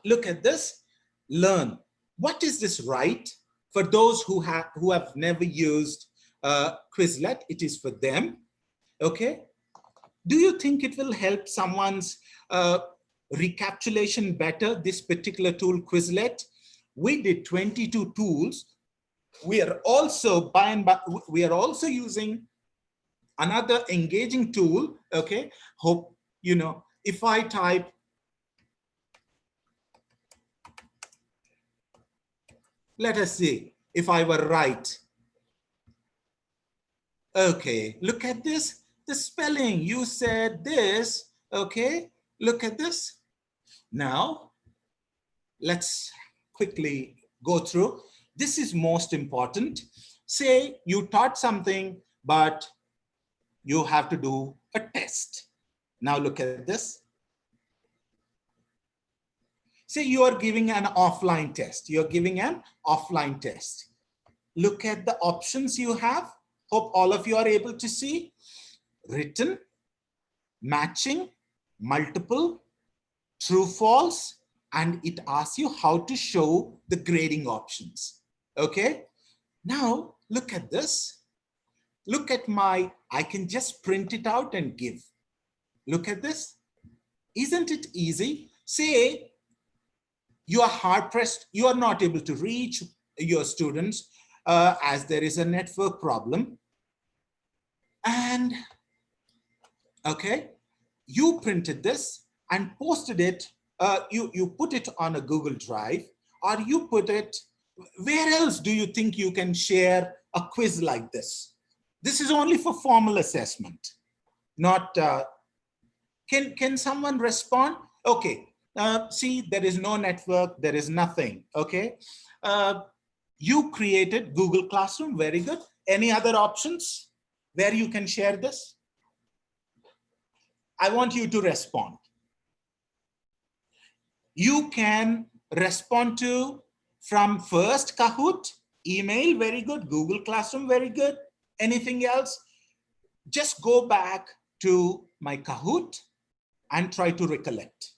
look at this. Learn. What is this, right? For those who have never used Quizlet, it is for them. Okay. Do you think it will help someone's recapitulation better, this particular tool, Quizlet? We did 22 tools. We are also using another engaging tool. Okay. Hope, you know, if I type, let us see if I were right. Okay, look at this, the spelling. You said this, okay? Look at this. Now, let's quickly go through. This is most important. Say you taught something, but you have to do a test. Now look at this. Say you are giving an offline test. You're giving an offline test. Look at the options you have. Hope all of you are able to see. Written, matching, multiple, true, false, and it asks you how to show the grading options. Okay. Now look at this. Look at I can just print it out and give. Look at this. Isn't it easy? Say you are hard pressed. You are not able to reach your students as there is a network problem. And okay, you printed this and posted it, you put it on a Google Drive, or you put it, where else do you think you can share a quiz like this? This is only for formal assessment, not, can someone respond? Okay, see, there is no network, there is nothing, okay? You created Google Classroom, very good. Any other options where you can share this? I want you to respond. You can respond to from first Kahoot, email, very good, Google Classroom, very good. Anything else? Just go back to my Kahoot and try to recollect.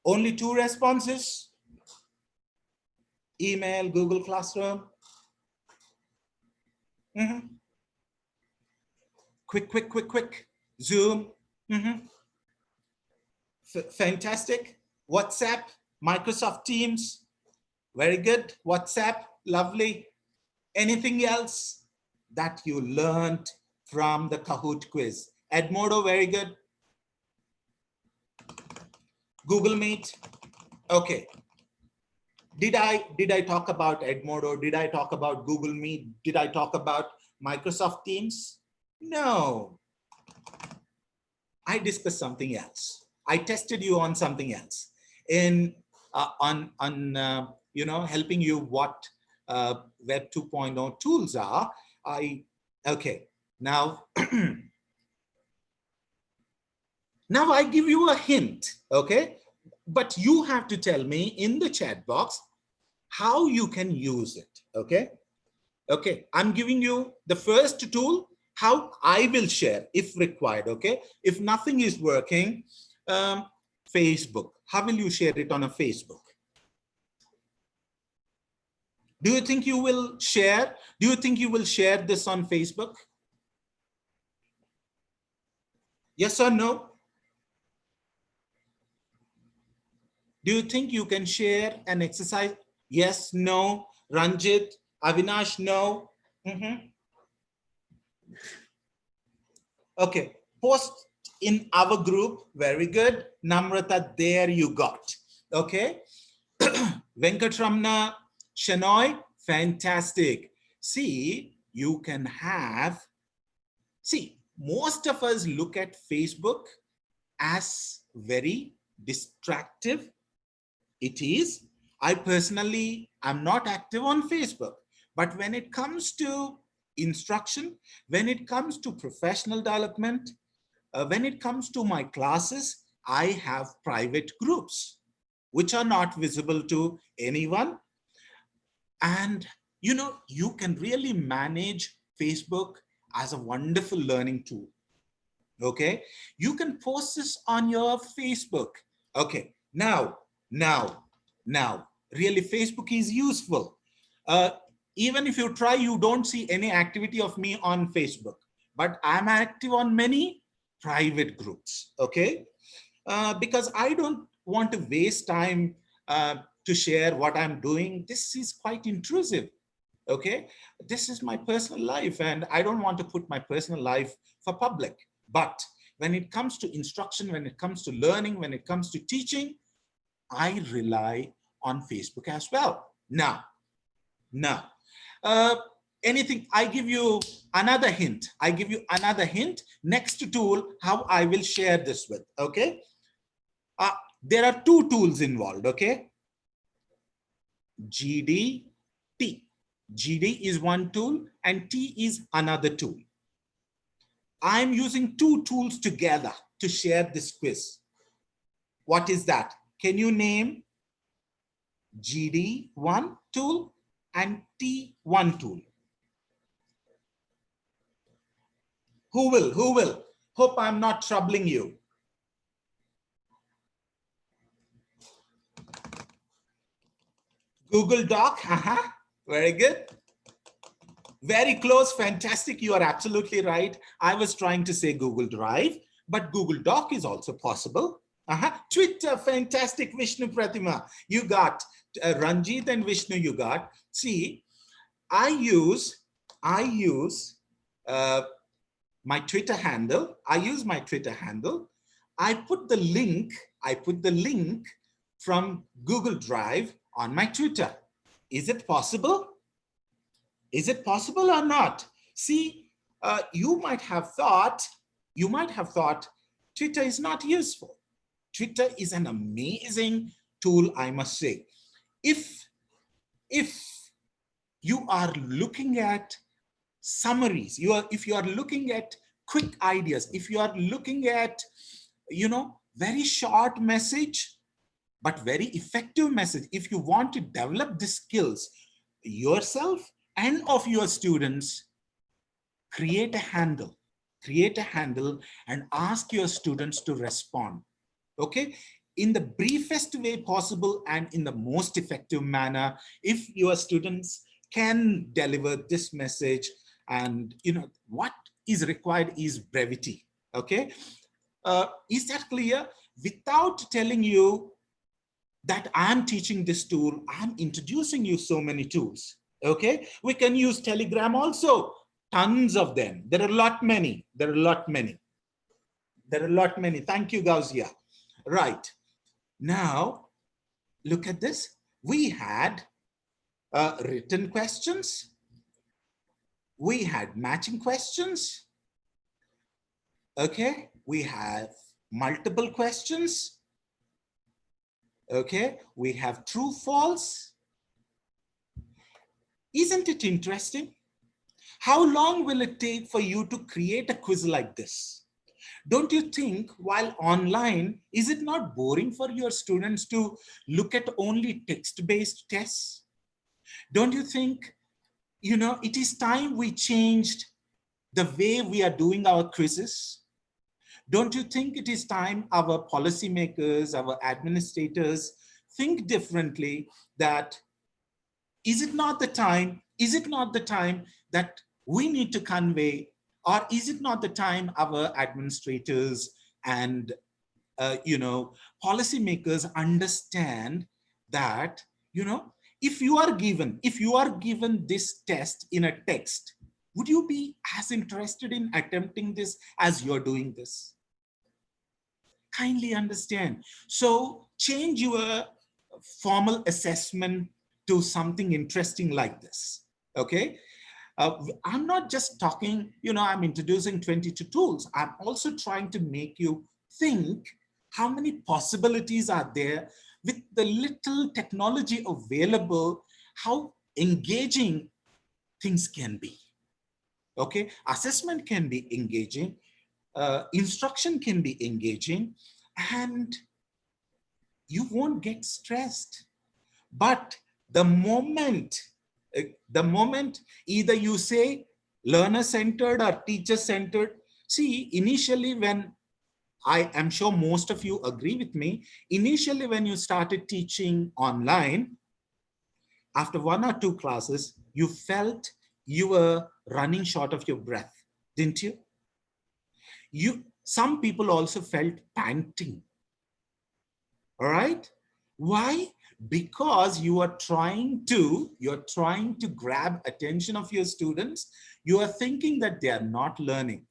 Only 2 responses. Email, Google Classroom. Quick. Zoom. Fantastic. WhatsApp, Microsoft Teams. Very good. WhatsApp, lovely. Anything else that you learned from the Kahoot quiz? Edmodo, very good. Google Meet. Okay. Did I talk about Edmodo? Did I talk about Google Meet? Did I talk about Microsoft Teams? No. I discussed something else. I tested you on something else. In you know, helping you what Web 2.0 tools are. Okay. Now, now I give you a hint. Okay. But you have to tell me in the chat box how you can use it. Okay. Okay. I'm giving you the first tool, how I will share if required. Okay. If nothing is working, Facebook. How will you share it on a Facebook? Do you think you will share? Do you think you will share this on Facebook? Yes or no? Do you think you can share an exercise? Yes, no. Ranjit, Avinash, no. Okay, post in our group. Very good. Namrata, there you got. Okay. Venkatramna, Shanoy, fantastic. See, you can have, see, most of us look at Facebook as very distractive. It is. I personally am not active on Facebook, but when it comes to instruction, when it comes to professional development, when it comes to my classes, I have private groups which are not visible to anyone. And you know, you can really manage Facebook as a wonderful learning tool. Okay, you can post this on your Facebook. Okay, now, really Facebook is useful. Even if you try, you don't see any activity of me on Facebook, but I'm active on many private groups. Okay, because I don't want to waste time to share what I'm doing. This is quite intrusive. Okay, this is my personal life and I don't want to put my personal life for public. But when it comes to instruction, when it comes to learning, when it comes to teaching, I rely on Facebook as well. Now, anything, I give you another hint. I give you another hint. Next tool, how I will share this with. Okay, there are 2 tools involved. Okay, GD, T. GD is one tool and T is another tool. I'm using 2 tools together to share this quiz. What is that? Can you name GD1 tool and T1 tool? Who will? Hope I'm not troubling you. Google Doc, very good. Very close, fantastic. You are absolutely right. I was trying to say Google Drive, but Google Doc is also possible. Twitter, fantastic. Vishnu Pratima, you got. Ranjit and Vishnu, you got. See, I use my Twitter handle. I use my Twitter handle. I put the link from Google Drive on my Twitter. Is it possible? Is it possible or not? See, you might have thought Twitter is not useful. Twitter is an amazing tool, I must say. If you are looking at summaries, if you are looking at quick ideas, if you are looking at, very short message, but very effective message, if you want to develop the skills yourself and of your students, create a handle and ask your students to respond, okay, in the briefest way possible and in the most effective manner. If your students can deliver this message, and what is required is brevity, okay? Is that clear? Without telling you that I'm teaching this tool, I'm introducing you so many tools, okay? We can use Telegram also, tons of them. There are a lot many. Thank you, Gauzia. Right. Now, look at this. We had written questions. We had matching questions. Okay. We have multiple questions. Okay. We have true, false. Isn't it interesting? How long will it take for you to create a quiz like this? Don't you think while online, is it not boring for your students to look at only text-based tests? Don't you think, it is time we changed the way we are doing our quizzes? Don't you think it is time our policymakers, our administrators think differently, that is it not the time that we need to convey, or is it not the time our administrators and policymakers understand that, if you are given this test in a text, would you be as interested in attempting this as you're doing this? Kindly understand. So change your formal assessment to something interesting like this, okay? I'm not just talking, I'm introducing 22 tools. I'm also trying to make you think how many possibilities are there with the little technology available, how engaging things can be, okay? Assessment can be engaging, instruction can be engaging, and you won't get stressed. But the moment either you say learner-centered or teacher-centered, see, initially when, I am sure most of you agree with me, initially when you started teaching online, after 1 or 2 classes, you felt you were running short of your breath, didn't you? Some people also felt panting. All right? Why? Because you're trying to grab attention of your students. You are thinking that they are not learning.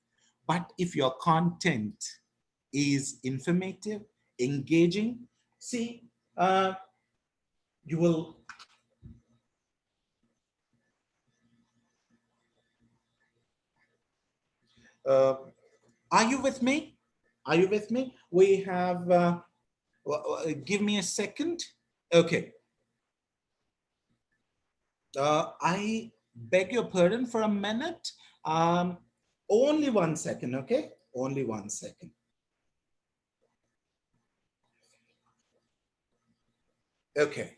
But if your content is informative, engaging, see, you will, are you with me? Are you with me? We have, give me a second. Okay. I beg your pardon for a minute. Only 1 second, okay? Only 1 second. Okay.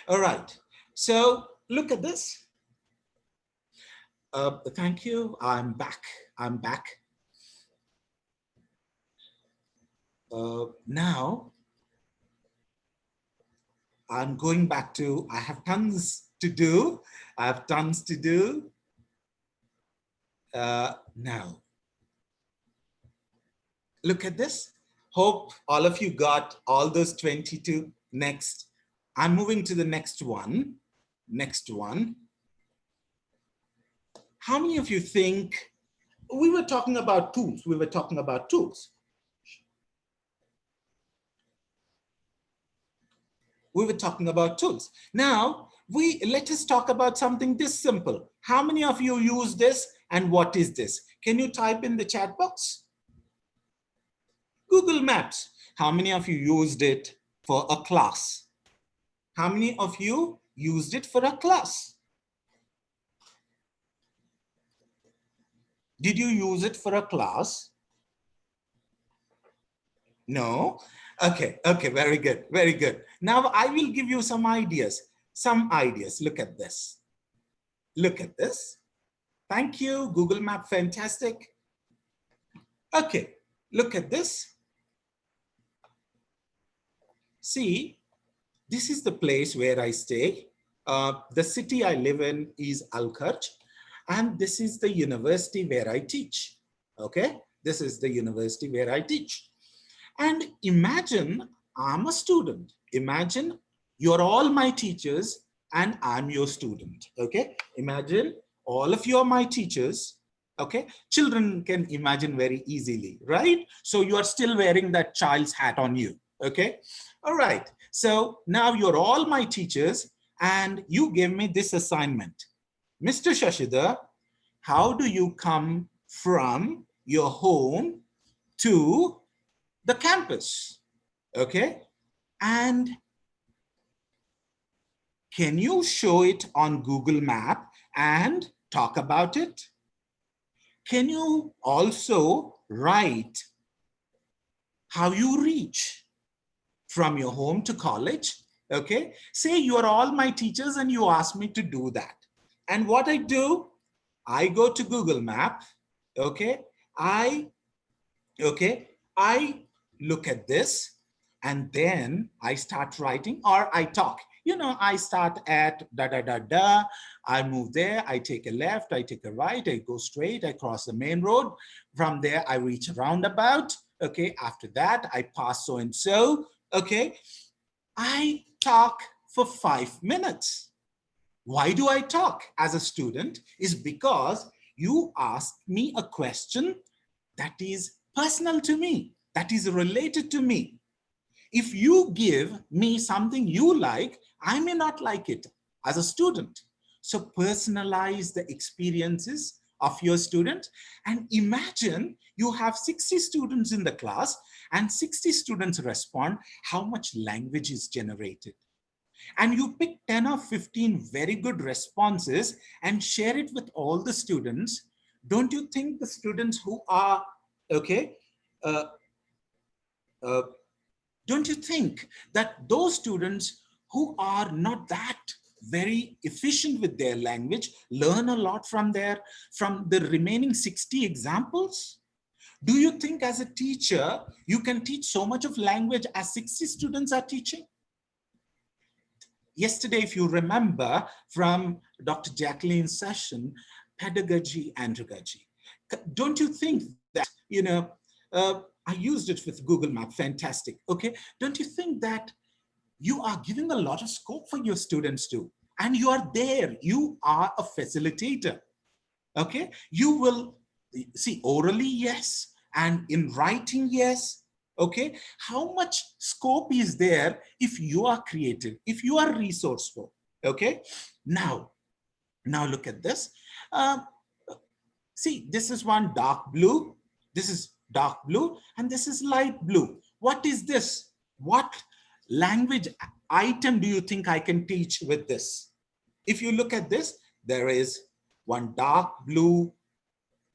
All right. So look at this. Thank you. I'm back. Now, I'm going back to, I have tons to do. Now, look at this. Hope all of you got all those 22. Next, I'm moving to the next one. How many of you think we were talking about tools. We were talking about tools. We were talking about tools. Now, let us talk about something this simple. How many of you use this and what is this? Can you type in the chat box? Google Maps. How many of you used it for a class? How many of you used it for a class? Did you use it for a class? No? Okay, okay, very good, very good. Now I will give you some ideas. Look at this. Look at this. Thank you, Google Map, fantastic. Okay, look at this. See, this is the place where I stay. The city I live in is Al-Kharj, and this is the university where I teach. Okay, this is the university where I teach. And imagine I'm a student. Imagine you're all my teachers and I'm your student. Okay, imagine all of you are my teachers. Okay, children can imagine very easily, right? So you are still wearing that child's hat on you. Okay, all right. So now you're all my teachers and you give me this assignment. Mr. Shashidhar, how do you come from your home to the campus? Okay, and can you show it on Google Map and talk about it? Can you also write how you reach from your home to college? Okay, say you are all my teachers and you ask me to do that. And what I do, I go to Google Map. Okay, I look at this and then I start writing or I talk. You know, I start at da, da, da, da. I move there, I take a left, I take a right, I go straight, I cross the main road. From there, I reach a roundabout. Okay, after that, I pass so-and-so. Okay, I talk for 5 minutes. Why do I talk as a student? Is because you asked me a question that is personal to me, that is related to me. If you give me something you like, I may not like it as a student. So personalize the experiences of your student and imagine you have 60 students in the class and 60 students respond, how much language is generated. And you pick 10 or 15 very good responses and share it with all the students. Don't you think the students who are, okay, don't you think that those students who are not that very efficient with their language learn a lot from the remaining 60 examples? Do you think as a teacher, you can teach so much of language as 60 students are teaching? Yesterday, if you remember from Dr. Jacqueline's session, pedagogy, andragogy. Don't you think that, you know, I used it with Google Map, fantastic, okay? Don't you think that you are giving a lot of scope for your students too? And you are there, you are a facilitator, okay? You will see orally, yes, and in writing, yes, okay? How much scope is there if you are creative, if you are resourceful, okay? Now look at this. See, this is one dark blue, this is dark blue, and this is light blue. What is this? What language item do you think I can teach with this? If you look at this, there is one dark blue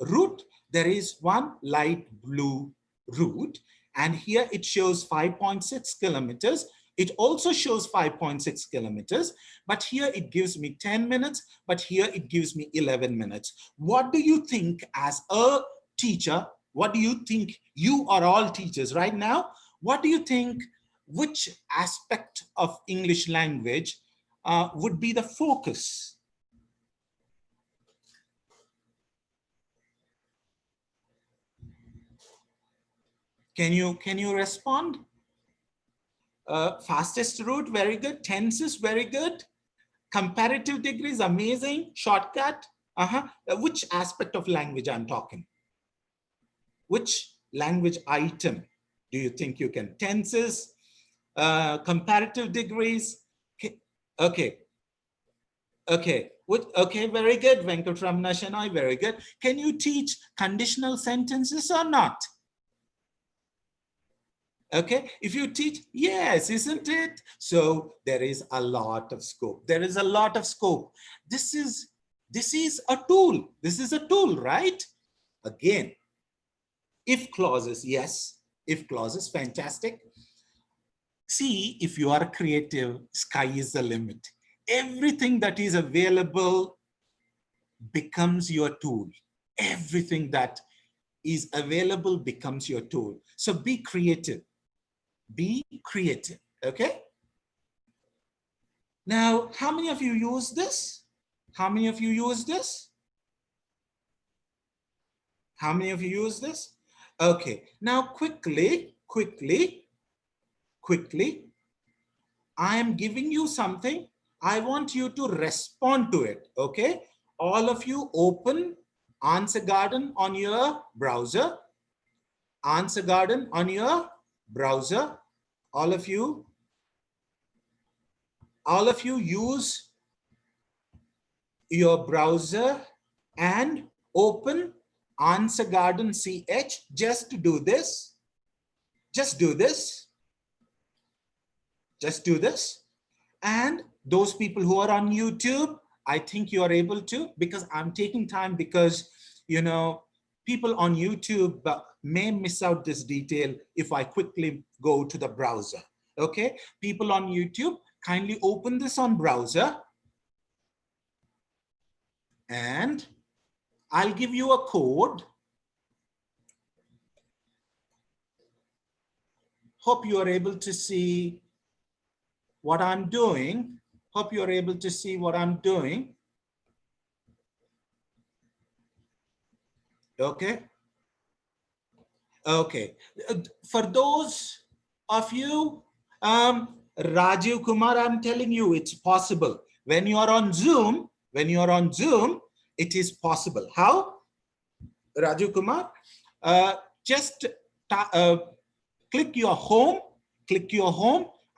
root, there is one light blue root, and here it shows 5.6 kilometers. It also shows 5.6 kilometers, but here it gives me 10 minutes, but here it gives me 11 minutes. What do you think as a teacher? What do you think? You are all teachers right now. What do you think, which aspect of English language would be the focus? Can you respond? Fastest route, very good. Tenses, very good. Comparative degrees, amazing. Shortcut, which aspect of language I'm talking? Which language item do you think you can? Tenses, comparative degrees? Okay. Okay. Okay, very good. Venkatramana Shenoy, very good. Can you teach conditional sentences or not? Okay, if you teach, yes, isn't it? So there is a lot of scope. There is a lot of scope. This is a tool. This is a tool, right? Again, if clauses, yes. If clauses, fantastic. See, if you are creative, sky is the limit. Everything that is available becomes your tool. Everything that is available becomes your tool. So be creative. Be creative, okay? Now, how many of you use this? How many of you use this? How many of you use this? Okay, now quickly, I am giving you something. I want you to respond to it, okay? All of you open Answer Garden on your browser. Answer Garden on your browser. All of you use your browser and open Answer Garden CH. Just do this. Just do this. Just do this. And those people who are on YouTube, I think you are able to, because I'm taking time because, you know, people on YouTube may miss out this detail if I quickly go to the browser. Okay, people on YouTube, kindly open this on browser. And I'll give you a code. Hope you are able to see what I'm doing. Hope you are able to see what I'm doing. Okay. Okay. For those of you, Rajiv Kumar, I'm telling you, it's possible. When you are on Zoom, it is possible. How? Rajiv Kumar, just click your home,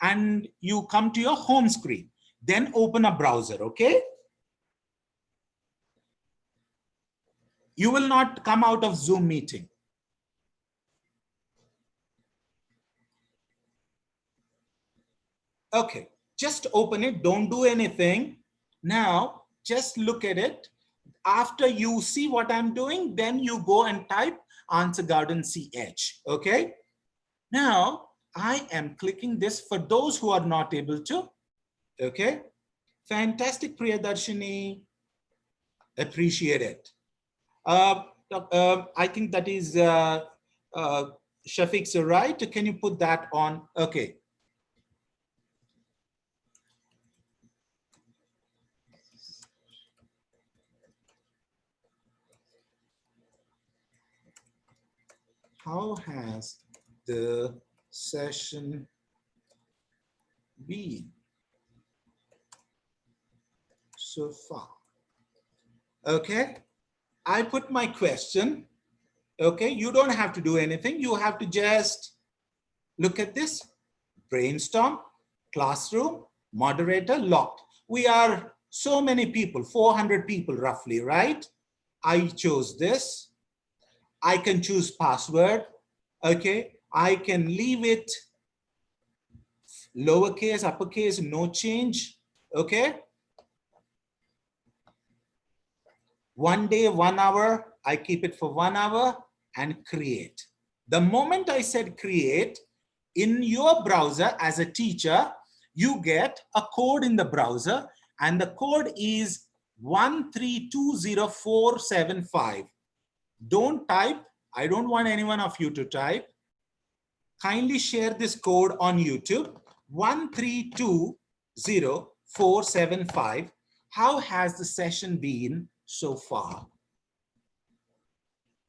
and you come to your home screen. Then open a browser, okay? You will not come out of Zoom meeting. Okay, just open it, don't do anything. Now, just look at it. After you see what I'm doing, then you go and type Answer Garden CH, okay? Now, I am clicking this for those who are not able to, okay? Fantastic, Priyadarshini, appreciate it. I think that is Shafiq's right. Can you put that on? Okay. How has the session been so far? Okay, I put my question. Okay, you don't have to do anything. You have to just look at this. Brainstorm, classroom, moderator, locked. We are so many people, 400 people roughly, right? I chose this. I can choose password. Okay, I can leave it lowercase, uppercase, no change. Okay. 1 day, 1 hour, I keep it for 1 hour and create. The moment I said create, in your browser as a teacher, you get a code in the browser and the code is 1320475. Don't type. I don't want anyone of you to type. Kindly share this code on YouTube. 1320475. How has the session been so far?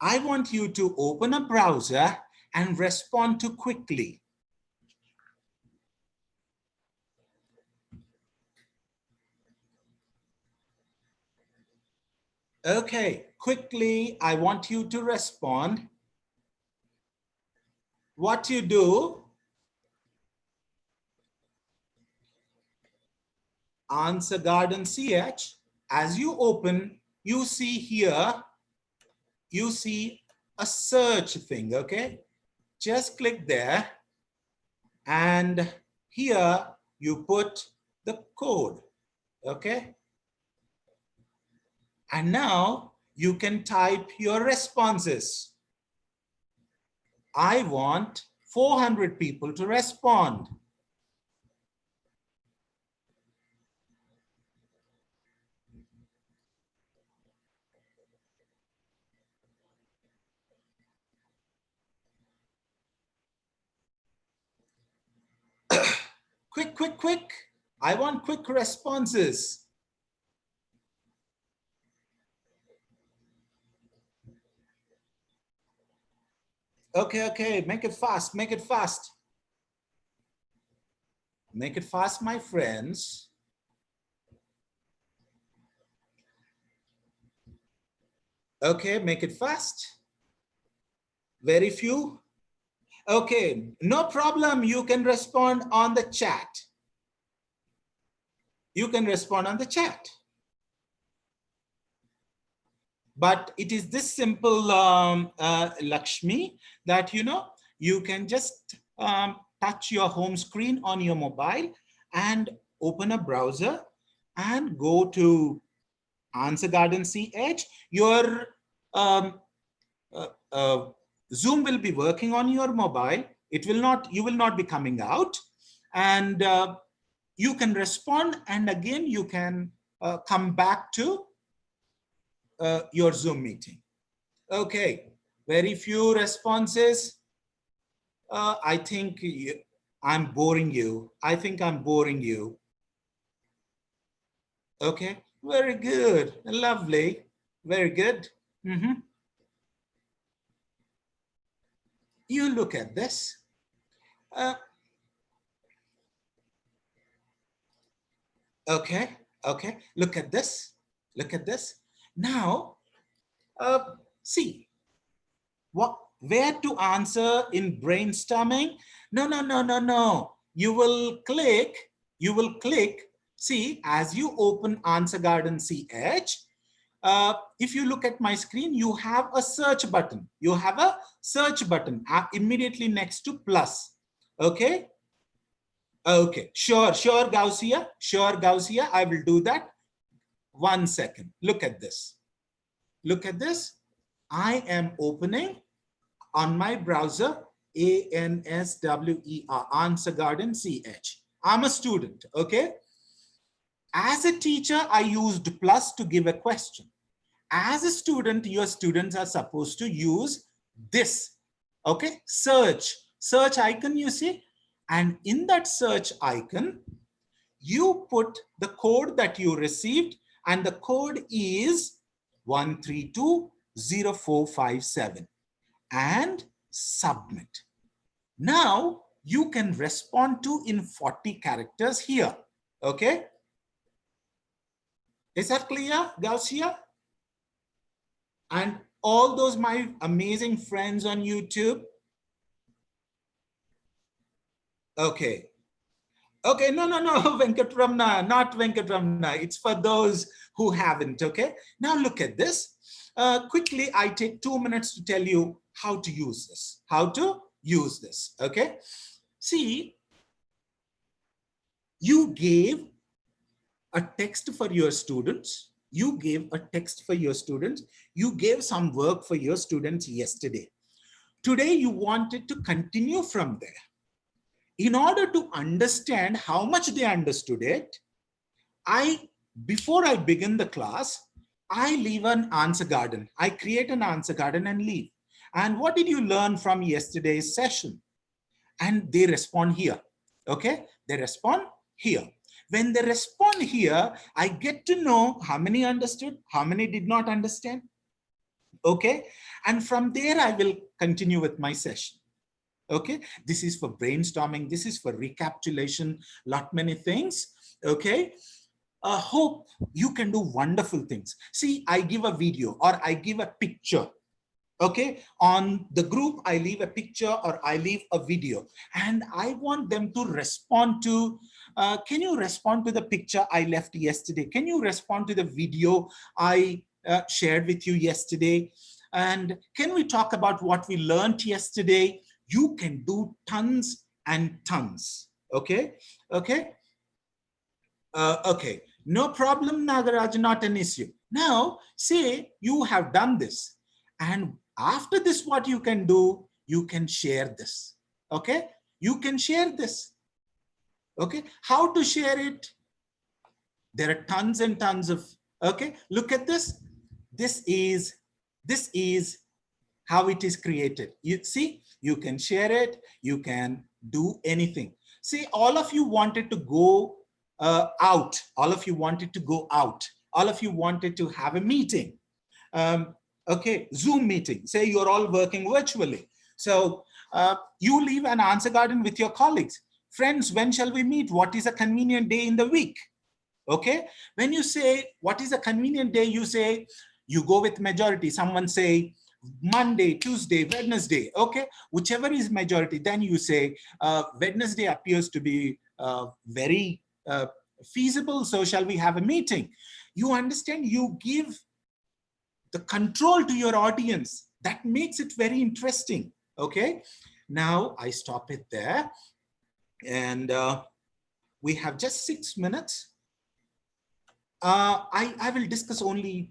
I want you to open a browser and respond to quickly. Okay, quickly, I want you to respond. what you do, Answer Garden CH, as you open, you see here, you see a search thing, okay? Just click there, and here you put the code, okay? And now you can type your responses. I want 400 people to respond. Quick, quick, quick. I want quick responses. Okay, okay, make it fast, make it fast. Make it fast, my friends. Okay, make it fast. Very few. Okay, no problem. You can respond on the chat. You can respond on the chat. But it is this simple, Lakshmi, that you can just touch your home screen on your mobile and open a browser and go to Answer Garden CH. Your Zoom will be working on your mobile. It will not, you will not be coming out, and you can respond, and again you can come back to your Zoom meeting. Okay, very few responses. I think I'm boring you. I think I'm boring you. Okay, very good, lovely, very good. You look at this. Okay, okay, look at this. Look at this. Now, see, where to answer in brainstorming? No, no, no, no, no. You will click, see, as you open Answer Garden CH, if you look at my screen, you have a search button. You have a search button immediately next to plus. Okay. Okay, sure, Gausia. Sure, Gausia, I will do that. 1 second. Look at this. Look at this. I am opening on my browser ANSWER, Answer Garden CH. I'm a student, okay? As a teacher, I used plus to give a question. As a student, your students are supposed to use this, okay? Search icon, you see? And in that search icon, you put the code that you received, and the code is 1320457, and submit. Now you can respond to in 40 characters here. Okay. Is that clear, Gausia? And all those my amazing friends on YouTube. Okay. Okay, no, Venkatramna, not Venkatramna. It's for those who haven't, okay? Now look at this. Quickly, I take 2 minutes to tell you how to use this. How to use this, okay? See, you gave a text for your students. You gave a text for your students. You gave some work for your students yesterday. Today, you wanted to continue from there. In order to understand how much they understood it, before I begin the class, I leave an answer garden. I create an answer garden and leave. And what did you learn from yesterday's session? And they respond here. Okay, they respond here. When they respond here, I get to know how many understood, how many did not understand. Okay, and from there I will continue with my session. Okay, this is for brainstorming, this is for recapitulation, lot many things. Okay, I hope you can do wonderful things. See, I give a video or I give a picture. Okay, on the group, I leave a picture or I leave a video, and I want them to respond to, can you respond to the picture I left yesterday? Can you respond to the video I shared with you yesterday? And can we talk about what we learned yesterday? You can do tons and tons. Okay, okay, okay. No problem, Nagaraj, not an issue. Now, say you have done this, and after this, what you can do, you can share this. Okay, you can share this. Okay, how to share it? There are tons and tons of, okay, look at this. This is how it is created. You see, you can share it, you can do anything. See, all of you wanted to go out. All of you wanted to go out. All of you wanted to have a meeting. Okay, Zoom meeting. Say you're all working virtually. So you leave an answer garden with your colleagues. Friends, when shall we meet? What is a convenient day in the week? Okay, when you say what is a convenient day, you say, you go with majority. Someone say Monday, Tuesday, Wednesday. Okay, whichever is majority, then you say Wednesday appears to be very feasible. So shall we have a meeting? You understand, you give the control to your audience. That makes it very interesting. Okay, now I stop it there. And we have just 6 minutes. I will discuss only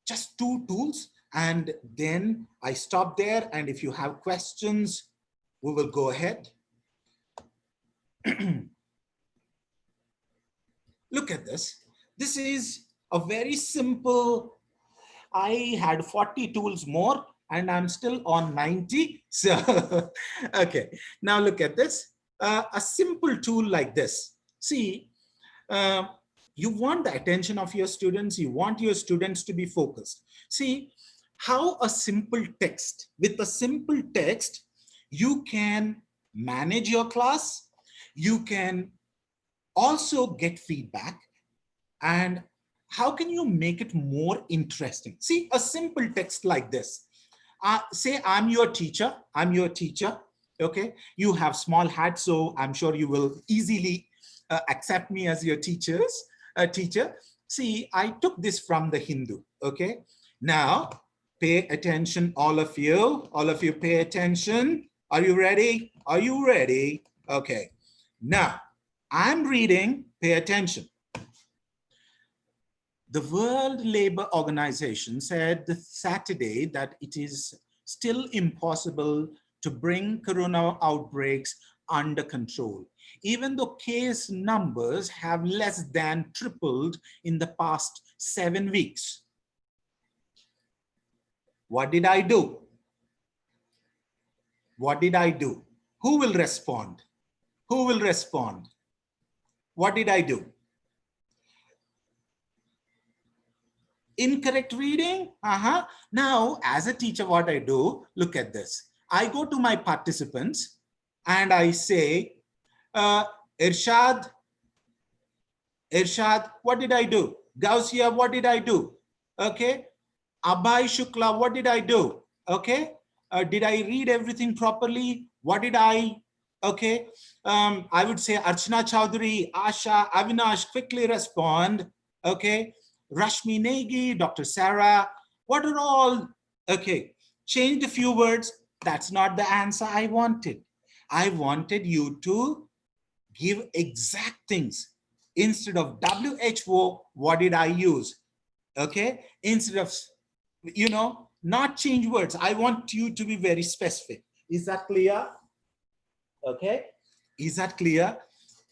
just 2 tools, and then I stop there. And if you have questions, we will go ahead. Look at this. This is a very simple. I had 40 tools more and I'm still on 90. So, okay, now look at this. A simple tool like this. See, you want the attention of your students. You want your students to be focused. See how a simple text, with a simple text, you can manage your class. You can also get feedback. And how can you make it more interesting? See, a simple text like this. Say I'm your teacher. I'm your teacher. Okay, you have small hat, so I'm sure you will easily accept me as your teacher. See, I took this from the Hindu. Okay, now pay attention, all of you. All of you pay attention. Are you ready? Are you ready? Okay, now I'm reading. Pay attention. The World Labour Organization said this Saturday that it is still impossible to bring corona outbreaks under control, even though case numbers have less than tripled in the past 7 weeks. What did I do? What did I do? Who will respond? Who will respond? What did I do? Incorrect reading? Now, as a teacher, what I do, look at this. I go to my participants and I say, Irshad, what did I do? Gausia, what did I do? Okay. Abhay Shukla, what did I do? Okay. Did I read everything properly? What did I? Okay. I would say Archana Chowdhury, Asha, Avinash, quickly respond. Okay. Rashmi Negi, Dr. Sarah, what are all? Okay. Changed a few words. That's not the answer I wanted. I wanted you to give exact things. Instead of WHO, what did I use? Okay. Instead of, not change words. I want you to be very specific. Is that clear? Okay. Is that clear?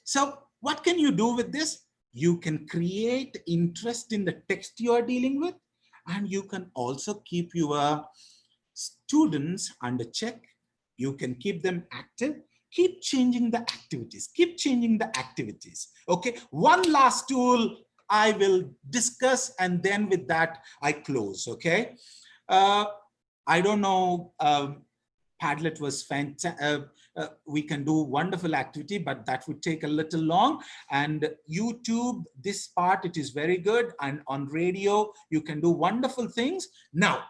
So what can you do with this? You can create interest in the text you are dealing with, and you can also keep your students under check. You can keep them active. Keep changing the activities. Keep changing the activitities. Okay. One last tool I will discuss, and then with that I close. Okay. I don't know. Padlet was fantastic. We can do wonderful activity, but that would take a little long. And YouTube, this part, it is very good. And on radio, you can do wonderful things. Now,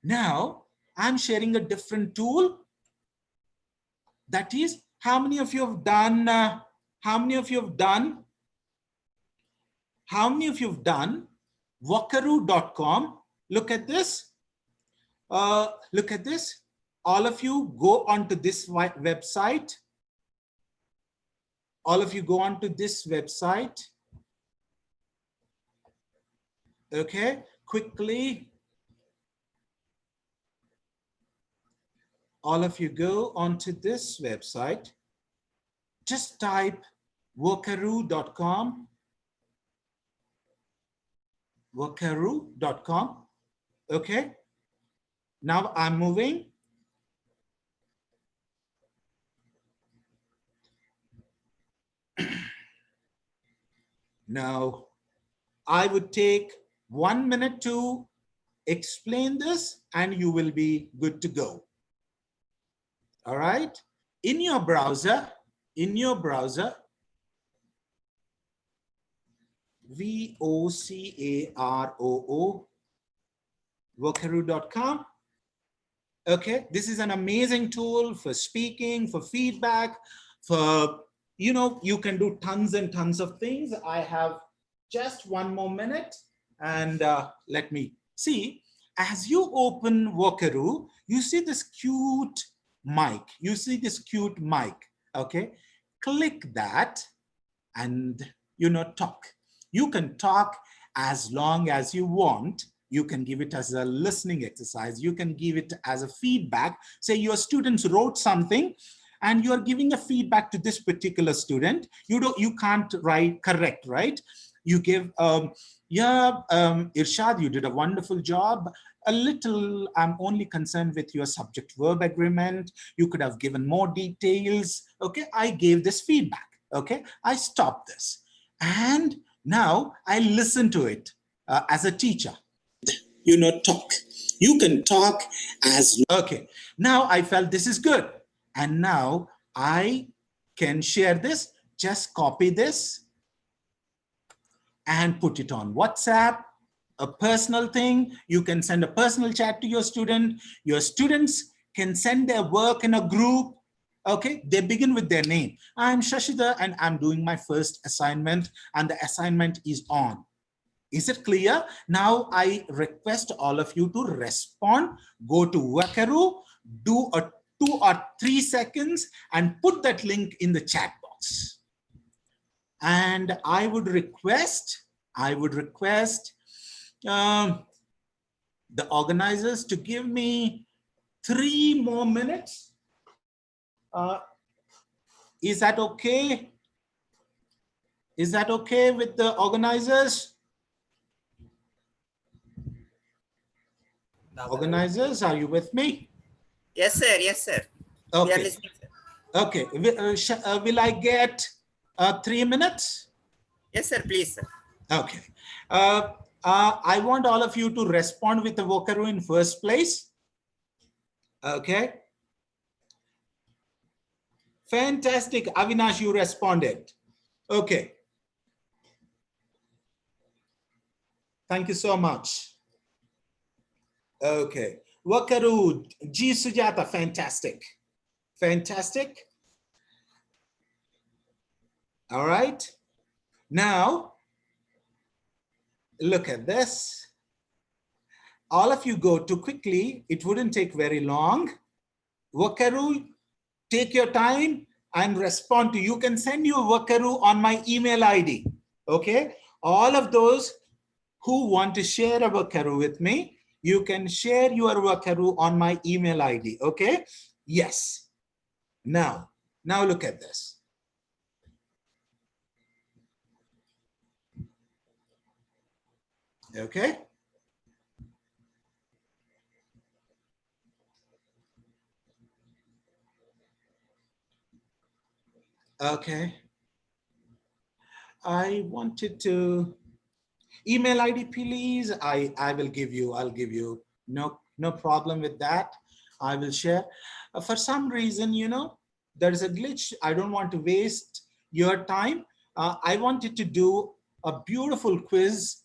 Now I'm sharing a different tool. That is, how many of you have done, Wakaru.com? Look at this. Look at this. All of you go onto this website. All of you go onto this website. Okay, quickly. All of you go onto this website. Just type Wakaru.com. Wakaru.com. Okay. Now I'm moving. Now I would take 1 minute to explain this and you will be good to go. All right. In your browser, VOCAROO, Wakaru.com. Okay, this is an amazing tool for speaking, for feedback, for, you can do tons and tons of things. I have just 1 more minute and let me see. As you open Wakaru, you see this cute mic. Okay, click that and, talk. You can talk as long as you want. You can give it as a listening exercise. You can give it as a feedback. Say your students wrote something and you're giving a feedback to this particular student. You can't correct, right? You give, Irshad, you did a wonderful job. A little, I'm only concerned with your subject verb agreement. You could have given more details. Okay, I gave this feedback. Okay, I stopped this. And now I listen to it as a teacher. Talk. You can talk as, okay. Now I felt this is good. And now I can share this, just copy this and put it on WhatsApp, a personal thing. You can send a personal chat to your student. Your students can send their work in a group. Okay, they begin with their name. I'm Shashida and I'm doing my first assignment and the assignment is on. Is it clear? Now I request all of you to respond. Go to Wakaru, do a 2 or 3 seconds and put that link in the chat box. And I would request the organizers to give me 3 more minutes. Is that okay? Is that okay with the organizers? Organizers, are you with me? Yes, sir. Yes, sir. Okay. We are listening, sir. Okay. Will I get 3 minutes? Yes, sir. Please, sir. Okay. I want all of you to respond with the Wakaru in first place. Okay. Fantastic. Avinash, you responded. Okay. Thank you so much. Okay. Wakaru, G Sujata, fantastic. Fantastic. All right. Now, look at this. All of you go too quickly. It wouldn't take very long. Wakaru, take your time and respond to. You can send your Wakaru on my email ID. Okay. All of those who want to share a Wakaru with me, you can share your Wakaru on my email ID. Okay. Yes. Now look at this. Okay. Okay. I wanted to email ID, please. I will give you. I'll give you. No problem with that. I will share. For some reason, there is a glitch. I don't want to waste your time. I wanted to do a beautiful quiz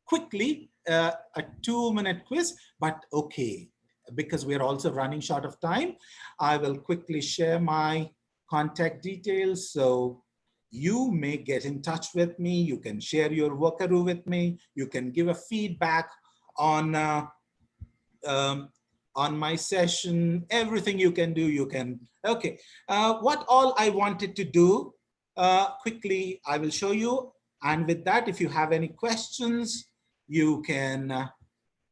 quickly. a 2-minute quiz, but okay, because we're also running short of time, I will quickly share my contact details. So you may get in touch with me. You can share your workaroo with me. You can give a feedback on my session. Everything you can do, you can. Okay, what all I wanted to do quickly, I will show you. And with that, if you have any questions, you can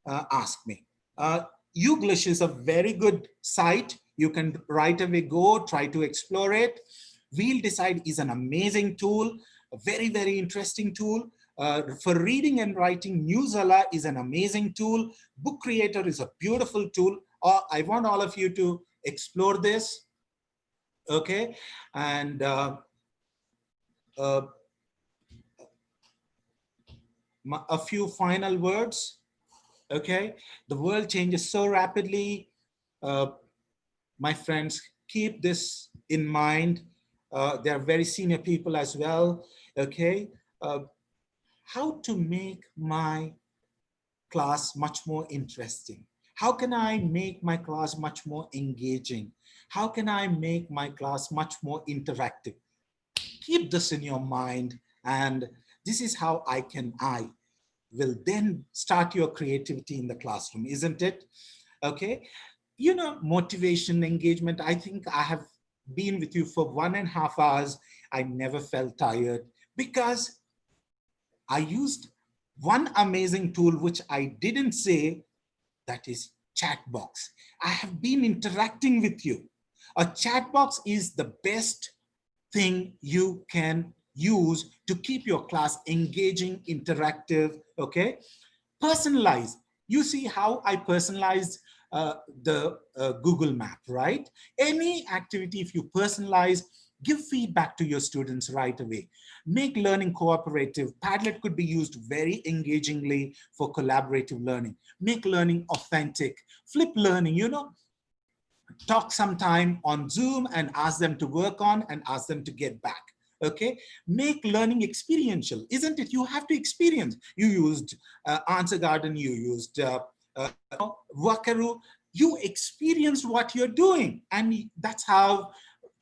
ask me. Uglish is a very good site. You can right away go try to explore it. Wheel Decide is an amazing tool, a very, very interesting tool. For reading and writing, Newsella is an amazing tool. Book Creator is a beautiful tool. I want all of you to explore this. Okay, and a few final words. Okay, the world changes so rapidly. My friends, keep this in mind. They are very senior people as well. Okay, how to make my class much more interesting? How can I make my class much more engaging? How can I make my class much more interactive? Keep this in your mind, and this is how I will then start your creativity in the classroom, isn't it? Okay, you know, motivation, engagement. I think I have been with you for 1.5 hours. I never felt tired because I used one amazing tool, which I didn't say, that is chat box. I have been interacting with you. A chat box is the best thing you can use to keep your class engaging, interactive, okay? Personalize. You see how I personalized the Google map, right? Any activity, if you personalize, give feedback to your students right away. Make learning cooperative. Padlet could be used very engagingly for collaborative learning. Make learning authentic. Flip learning, you know, talk sometime on Zoom and ask them to work on and ask them to get back. Okay, make learning experiential, isn't it? You have to experience. You used Answer Garden, you used Workaroo, you experienced what you're doing, and that's how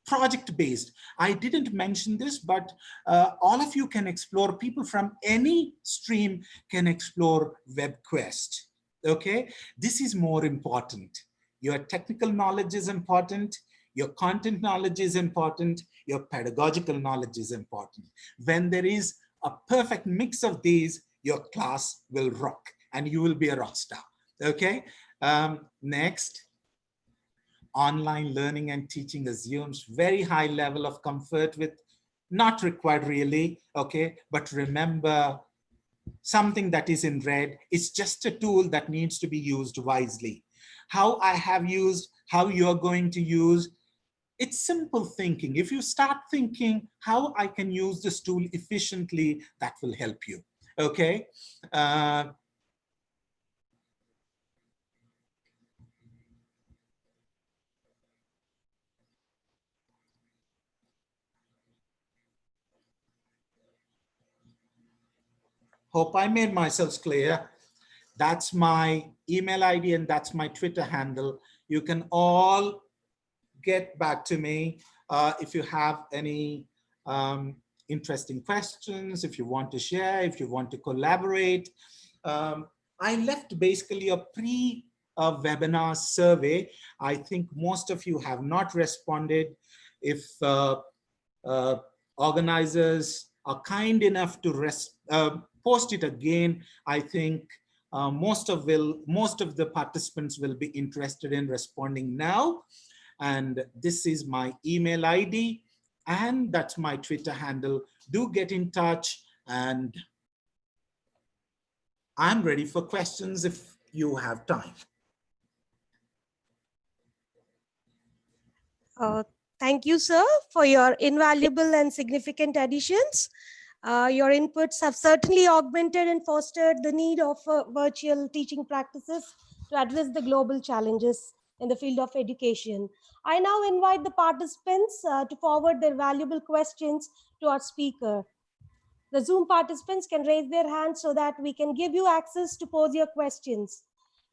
project-based. I didn't mention this, but all of you can explore, people from any stream can explore WebQuest. Okay, this is more important. Your technical knowledge is important. Your content knowledge is important. Your pedagogical knowledge is important. When there is a perfect mix of these, your class will rock and you will be a rock star. Okay. Next, online learning and teaching assumes very high level of comfort with not required really. Okay. But remember, something that is in red is just a tool that needs to be used wisely. How I have used, how you're going to use, it's simple thinking. If you start thinking how I can use this tool efficiently, that will help you. Okay. Hope I made myself clear. That's my email ID and that's my Twitter handle. You can all get back to me if you have any interesting questions, if you want to share, if you want to collaborate. I left basically a pre-webinar survey. I think most of you have not responded. If organizers are kind enough to post it again, I think most of the participants will be interested in responding now. And this is my email ID and that's my Twitter handle. Do get in touch and I'm ready for questions if you have time. Thank you, sir, for your invaluable and significant additions. Your inputs have certainly augmented and fostered the need of virtual teaching practices to address the global challenges in the field of education. I now invite the participants to forward their valuable questions to our speaker. The Zoom participants can raise their hands so that we can give you access to pose your questions.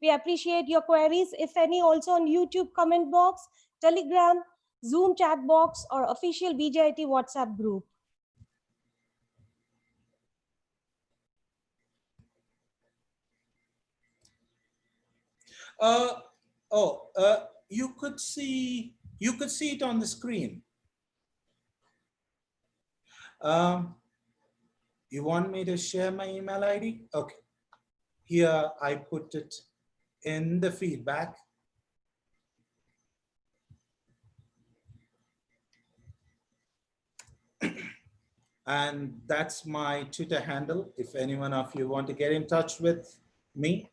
We appreciate your queries, if any, also on YouTube comment box, Telegram, Zoom chat box, or official BJIT WhatsApp group. You could see it on the screen. You want me to share my email ID? Okay. Here I put it in the feedback. And that's my Twitter handle. If any one of you want to get in touch with me.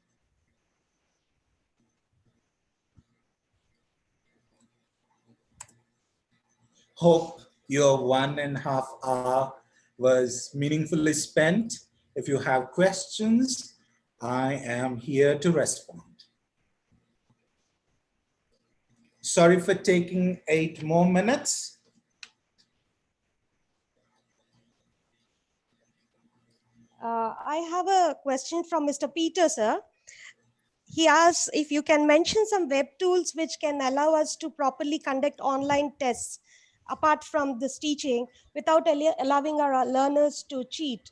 Hope your 1.5 hours was meaningfully spent. If you have questions, I am here to respond. Sorry for taking 8 more minutes. I have a question from Mr. Peter, sir. He asks if you can mention some web tools which can allow us to properly conduct online tests apart from this teaching without allowing our learners to cheat.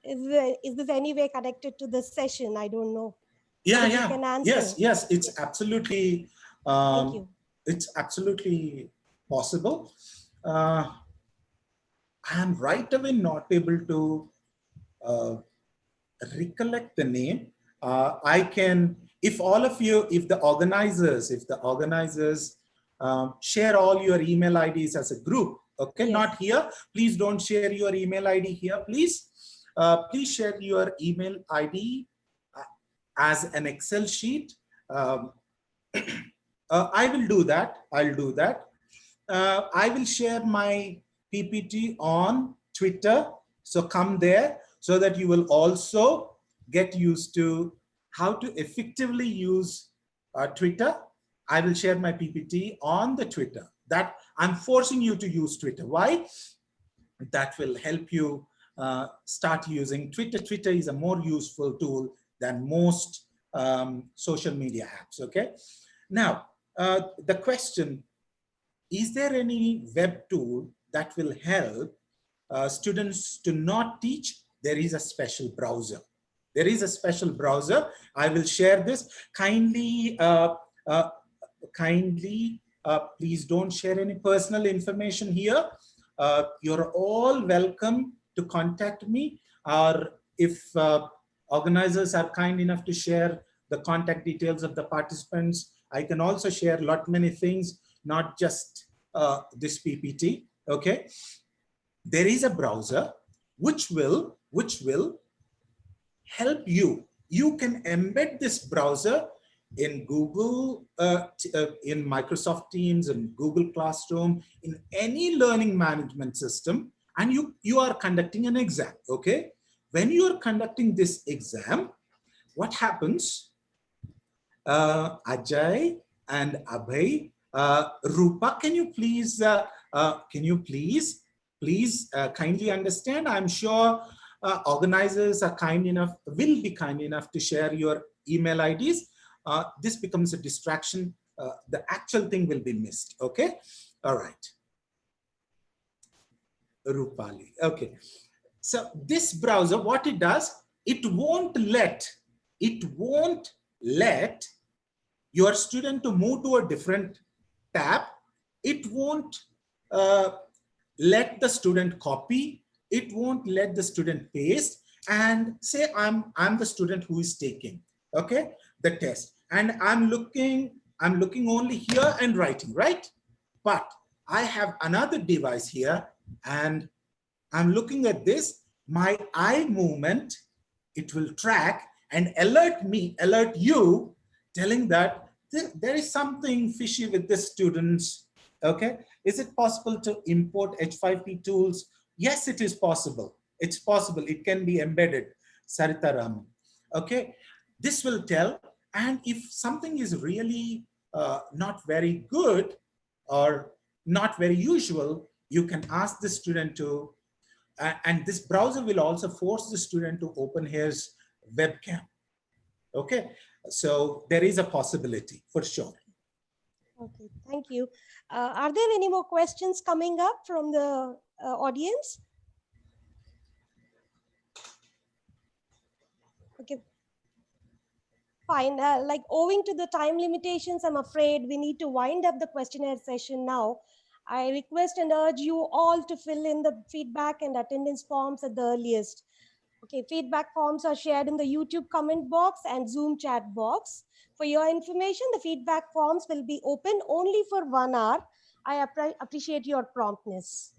Is this any way connected to this session? I don't know. Yeah, If yeah. you can answer. Yes, it's absolutely, Thank you. it's absolutely possible. I'm right away not able to recollect the name. I can, if all of you, if the organizers share all your email IDs as a group, okay, Yes. not here. Please don't share your email ID here, please. Please share your email ID as an Excel sheet. I will do that. I'll do that. I will share my PPT on Twitter. So come there so that you will also get used to how to effectively use Twitter. I will share my PPT on the Twitter. That I'm forcing you to use Twitter. Why? That will help you start using Twitter. Twitter is a more useful tool than most social media apps, okay? Now, the question, is there any web tool that will help students to not teach? There is a special browser. There is a special browser. I will share this. Kindly, please don't share any personal information here. You're all welcome to contact me, or if organizers are kind enough to share the contact details of the participants, I can also share a lot many things, not just this PPT, okay? There is a browser which will help you. You can embed this browser in Google, in Microsoft Teams, and Google Classroom, in any learning management system, and you are conducting an exam, okay? When you are conducting this exam, what happens? Ajay and Abhay, Rupa, can you please kindly understand? I'm sure organizers are will be kind enough to share your email IDs. This becomes a distraction. The actual thing will be missed. Okay. All right. Rupali. Okay. So this browser, what it does, it won't let your student to move to a different tab. It won't let the student copy. It won't let the student paste and say, I'm the student who is taking, okay, the test. And I'm looking only here and writing, right? But I have another device here and I'm looking at this, my eye movement, it will track and alert you, telling that there is something fishy with the students, okay? Is it possible to import H5P tools? Yes, it is possible. It's possible. It can be embedded, Sarita Raman, okay? This will tell, and if something is really not very good or not very usual, you can ask the student to and this browser will also force the student to open his webcam. Okay, so there is a possibility for sure. Okay, thank you. Are there any more questions coming up from the audience? Okay. Fine. Like owing to the time limitations, I'm afraid we need to wind up the questionnaire session now. I request and urge you all to fill in the feedback and attendance forms at the earliest. Okay, feedback forms are shared in the YouTube comment box and Zoom chat box. For your information, the feedback forms will be open only for 1 hour. I appreciate your promptness.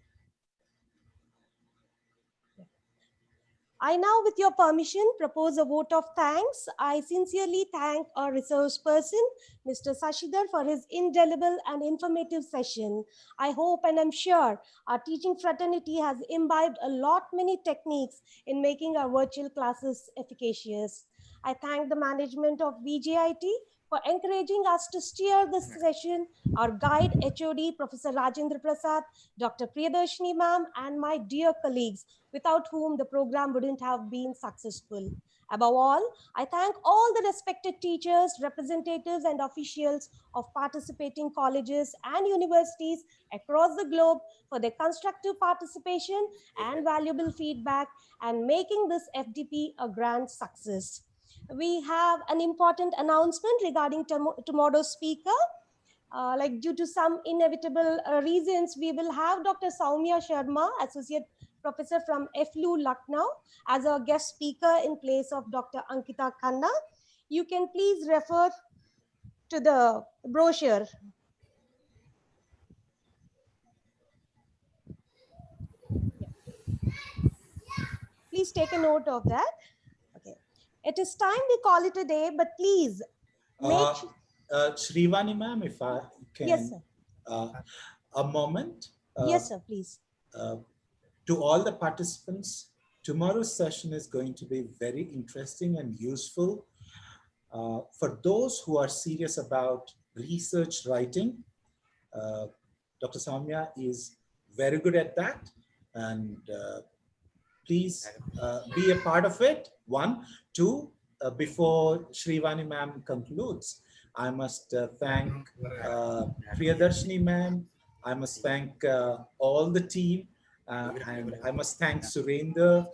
I now, with your permission, propose a vote of thanks. I sincerely thank our resource person, Mr. Sashidhar, for his indelible and informative session. I hope and I'm sure our teaching fraternity has imbibed a lot many techniques in making our virtual classes efficacious. I thank the management of VJIT for encouraging us to steer this session, our guide HOD, Professor Rajendra Prasad, Dr. Priyadarshini ma'am, and my dear colleagues, without whom the program wouldn't have been successful. Above all, I thank all the respected teachers, representatives, and officials of participating colleges and universities across the globe for their constructive participation and valuable feedback and making this FDP a grand success. We have an important announcement regarding tomorrow's speaker. Like due to some inevitable reasons, we will have Dr. Soumya Sharma, Associate Professor from FLU Lucknow, as our guest speaker in place of Dr. Ankita Khanna. You can please refer to the brochure. Please take a note of that. Okay. It is time we call it a day, but please make Shrivani ma'am, if I can, yes, sir. A moment. Yes, sir, please. To all the participants, tomorrow's session is going to be very interesting and useful. For those who are serious about research writing, Dr. Soumya is very good at that, and please be a part of it. 1, 2, before Shrivani ma'am concludes, I must thank Priyadarshini ma'am. I must thank all the team, and I must thank Surendra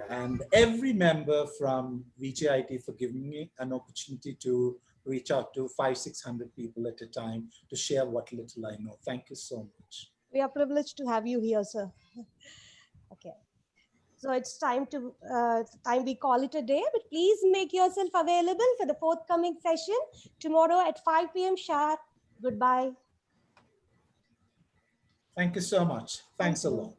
and every member from VJIT for giving me an opportunity to reach out to 500-600 people at a time to share what little I know. Thank you so much. We are privileged to have you here, sir. Okay. So it's time we call it a day, but please make yourself available for the forthcoming session tomorrow at 5 p.m. sharp. Goodbye. Thank you so much. Thanks a lot.